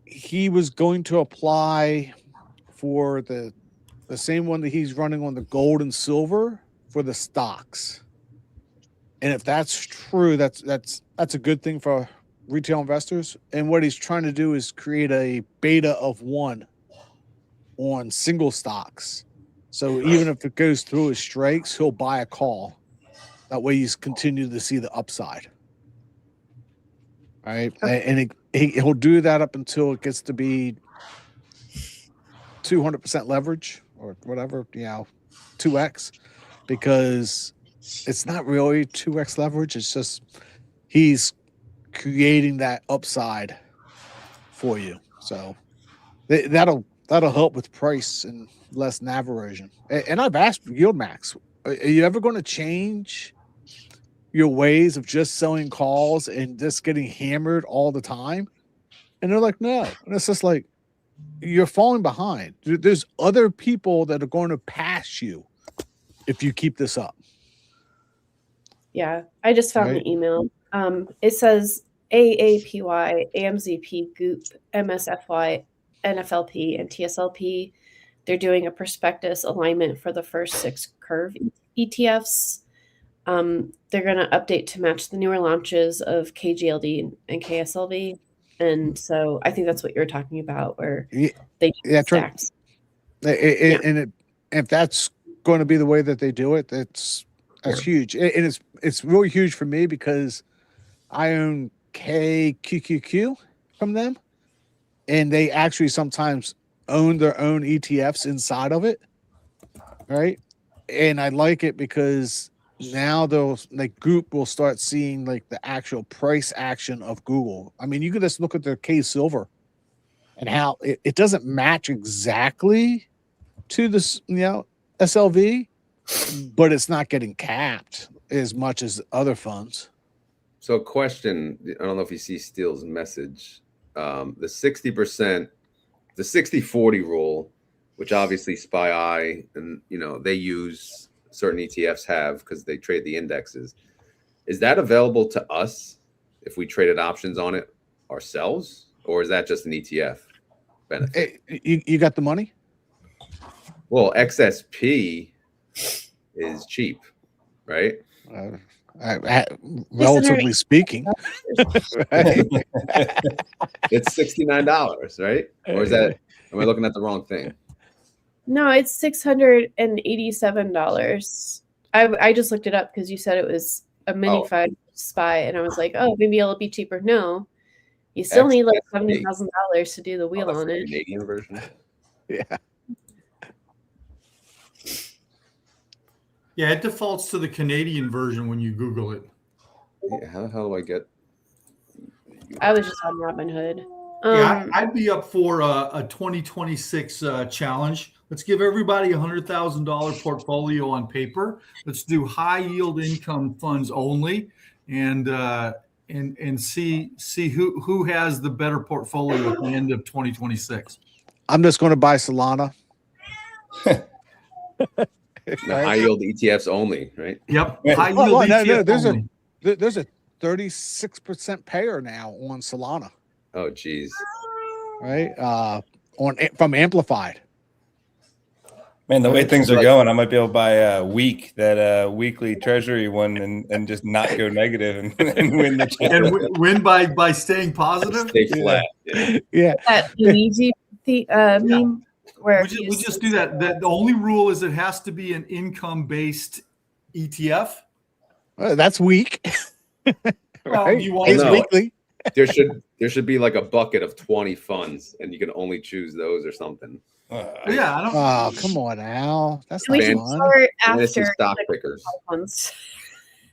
he was going to apply for the same one that he's running on the gold and silver for the stocks. And if that's true, that's a good thing for retail investors. And what he's trying to do is create a beta of 1 on single stocks. So even if it goes through his strikes, he'll buy a call. That way he's continue to see the upside. Right. And he'll do that up until it gets to be 200% leverage or whatever, 2x, because it's not really 2x leverage. It's just he's creating that upside for you. So that'll help with price and less NAV erosion. And I've asked YieldMax, are you ever going to change your ways of just selling calls and just getting hammered all the time? And they're like, no. And it's just like, you're falling behind. There's other people that are going to pass you if you keep this up. Yeah, I just found the email. It says AAPY, AMZP, Goop, MSFY, NFLP, and TSLP. They're doing a prospectus alignment for the first 6 curve ETFs. They're going to update to match the newer launches of KGLD and KSLV. And so I think that's what you're talking about, where they stacked. And if that's going to be the way that they do it, that's huge. And it's really huge for me because I own KQQQ from them, and they actually sometimes own their own ETFs inside of it, right? And I like it because now Goop will start seeing like the actual price action of Google. I mean, you can just look at their K Silver and how it doesn't match exactly to this, SLV, but it's not getting capped as much as other funds. So question, I don't know if you see Steele's message. The 60%, the 60-40 rule, which obviously SPY and they use, certain ETFs have because they trade the indexes. Is that available to us if we traded options on it ourselves, or is that just an ETF benefit? You got the money? Well, XSP is cheap, right? Relatively speaking. Right? It's $69, right? Or is that, am I looking at the wrong thing? No, it's $687. I just looked it up because you said it was a minified SPY, and I was like, oh, maybe it'll be cheaper. No, you still need like $70,000 to do the wheel on it. Canadian version. Yeah. Yeah, it defaults to the Canadian version when you Google it. Yeah, how the hell do I get? I was just on Robinhood. Yeah, I'd be up for a 2026 challenge. Let's give everybody $100,000 portfolio on paper. Let's do high yield income funds only, and see who has the better portfolio at the end of 2026. I'm just going to buy Solana. High yield ETFs only, right? Yep. High yield ETFs only. There's a 36% payer now on Solana. Oh, geez. Right. From Amplified. Man, the way things are going, I might be able to buy a weekly treasury one and just not go negative and win the challenge. And win by staying positive. Stay flat. Yeah. That Luigi meme where we just do that. The only rule is it has to be an income-based ETF. That's weak. Well, you want it's weekly. There should be like a bucket of 20 funds, and you can only choose those or something. Yeah, I don't. Oh, come on, Al. That's not we fun. start after stock pickers.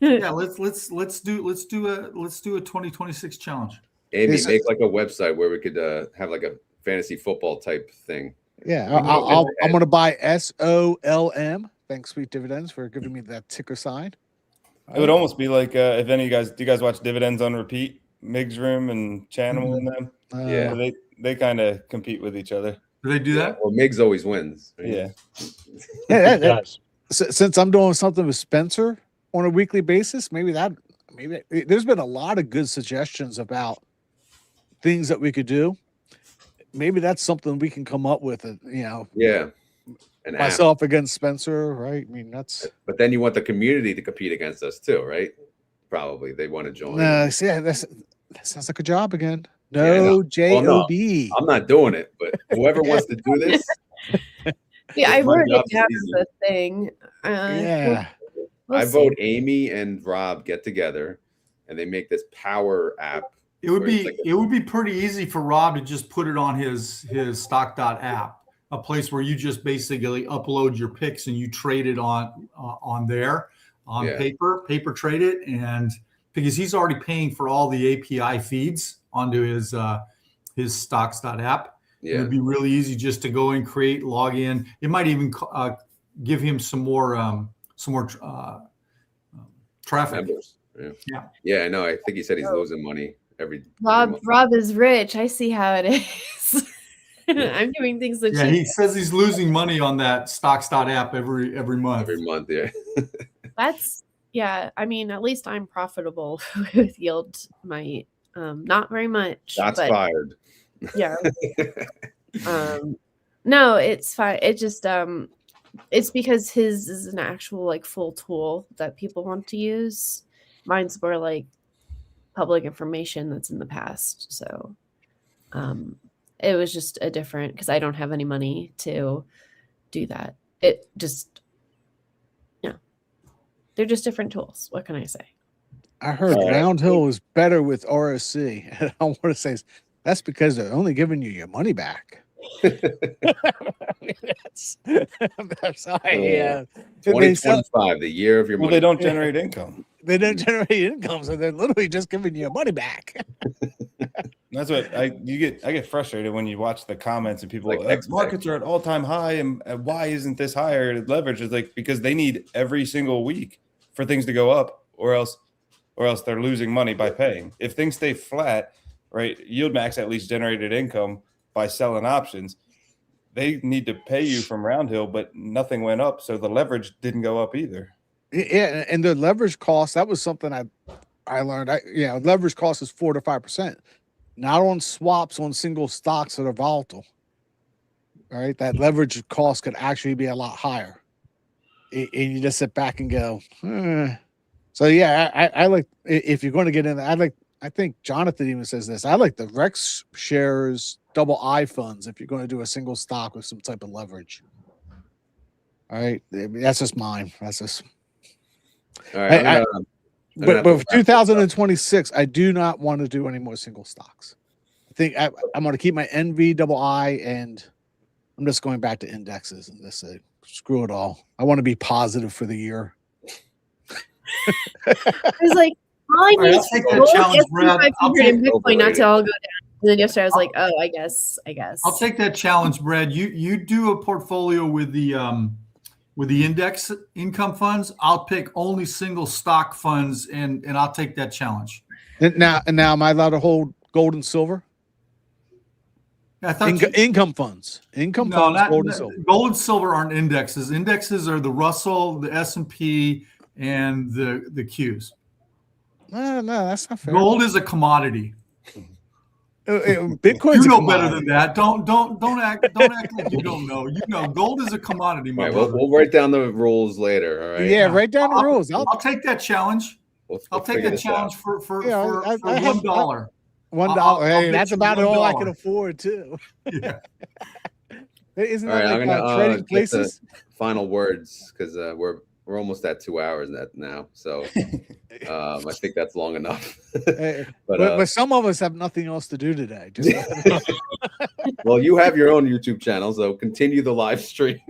Yeah, let's do a 2026 challenge. Amy, make like a website where we could have like a fantasy football type thing. Yeah, I'm going to buy SOLM. Thanks, Sweet Dividends, for giving me that ticker sign. It would almost be like if any of you guys, do you guys watch Dividends on Repeat? Mig's Room and Channel and them. Yeah, they kind of compete with each other. Do they do that? Well, Miggs always wins. Right? Yeah. Since I'm doing something with Spencer on a weekly basis, maybe there's been a lot of good suggestions about things that we could do. Maybe that's something we can come up with. Yeah. Myself against Spencer, right? I mean, that's. But then you want the community to compete against us too, right? Probably they want to join. That sounds like a job again. No, JOB. I'm not doing it, but whoever wants to do this, Yeah, I My wrote it job's down easy. as a thing. Yeah. We'll I see. vote Amy and Rob get together, and they make this power app. It would where it's be like a- it would be pretty easy for Rob to just put it on his stock.app, a place where you just basically upload your picks and you trade it on there on Yeah. paper trade it, and because he's already paying for all the API feeds onto his stocks.app. It Yeah. would be really easy just to go and create, log in. It might even give him some more traffic. Members. Yeah. Yeah, I know. I think he said he's losing money every month. Rob is rich. I see how it is. I'm doing things so Yeah, cheap. he says he's losing money on that stocks.app every month. Every month, yeah. That's yeah. I mean, at least I'm profitable with Yield. Not very much. Shots but fired. yeah. No, it's fine. It just it's because his is an actual like full tool that people want to use. Mine's more like public information that's in the past. So it was just a different because I don't have any money to do that. It just they're just different tools. What can I say? I heard Roundhill is better with RSC. And I want to say that's because they're only giving you your money back. that's yeah. 2025, the year of your money. Well, they don't generate income. They don't generate income, so they're literally just giving you your money back. That's what I get frustrated when you watch the comments and people Like markets are at all-time high and why isn't this higher? Leverage is like because they need every single week for things to go up or else they're losing money by paying. If things stay flat, right? YieldMax at least generated income by selling options. They need to pay you from Roundhill, but nothing went up, so the leverage didn't go up either. Yeah, and the leverage cost, that was something I learned. Leverage cost is 4 to 5%. Not on swaps on single stocks that are volatile. All right, that leverage cost could actually be a lot higher. And you just sit back and go, So yeah, I like if you're going to get in, I think Jonathan even says this. I like the Rex shares double I funds if you're going to do a single stock with some type of leverage. All right, that's just mine. That's just. All right, but for 2026, I do not want to do any more single stocks. I think I'm going to keep my NV double I, and I'm just going back to indexes and just say screw it all. I want to be positive for the year. I was like, all I need is take that challenge, Brad. Bitcoin not to all go down. And then yesterday I was like, oh, I guess. I'll take that challenge, Brad. You do a portfolio with the index income funds. I'll pick only single stock funds, and I'll take that challenge. And now am I allowed to hold gold and silver? I thought income funds. Income funds, gold and silver. Gold and silver aren't indexes. Indexes are the Russell, the S&P, and the Qs. No, that's not fair. Gold is a commodity. Bitcoin's you know better than that. Don't act like you don't know. You know, gold is a commodity. All right, we'll write down the rules later. All right. Yeah, write down the rules. I'll take that challenge. I'll take that challenge for $1. $1. Hey, that's about all I can afford too. Yeah. Isn't all right, that like trading places? Final words, because we're almost at 2 hours now, so I think that's long enough. but some of us have nothing else to do today. Well, you have your own YouTube channel, so continue the live stream.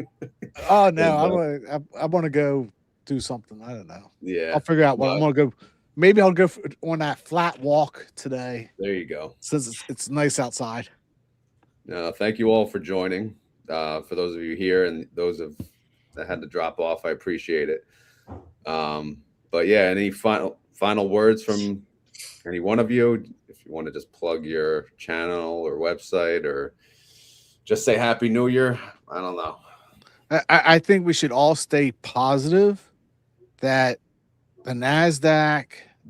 Oh no, I want to go do something. I don't know. Yeah, I'll figure out what I'm gonna go. Maybe I'll go on that flat walk today. There you go. Since it's nice outside. Thank you all for joining. For those of you here and those that had to drop off, I appreciate it. But yeah, any final words from any one of you? If you want to just plug your channel or website, or just say Happy New Year, I don't know. I think we should all stay positive that the NASDAQ,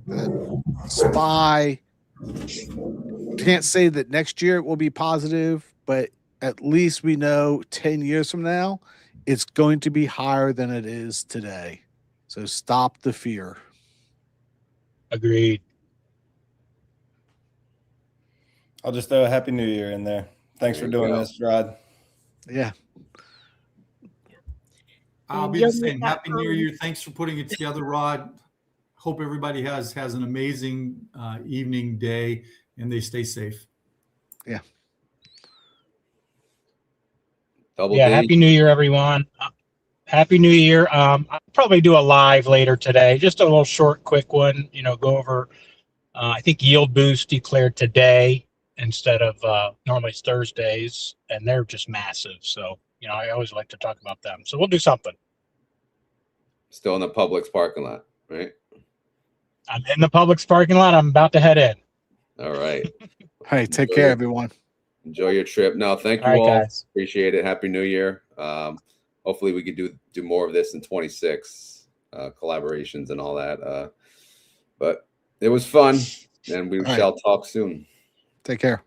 the SPY, can't say that next year it will be positive, but at least we know 10 years from now, it's going to be higher than it is today. So stop the fear. Agreed. I'll just throw a Happy New Year in there. Thanks for doing this, Rod. Yeah. I'll be the same. Happy New Year. Thanks for putting it together, Rod. Hope everybody has an amazing evening, day, and they stay safe. Yeah. Double Yeah. D. Happy New Year, everyone. Happy New Year. I'll probably do a live later today, just a little short, quick one. Go over. I think Yield Boost declared today instead of normally it's Thursdays, and they're just massive. So I always like to talk about them. So we'll do something. Still in the Publix parking lot, right? I'm in the Publix parking lot. I'm about to head in. All right. Hey, take care, everyone. Enjoy your trip. No, thank you All right, all. guys. Appreciate it. Happy New Year. Hopefully we could do more of this in 26 collaborations and all that. But it was fun, and we shall talk soon. Take care.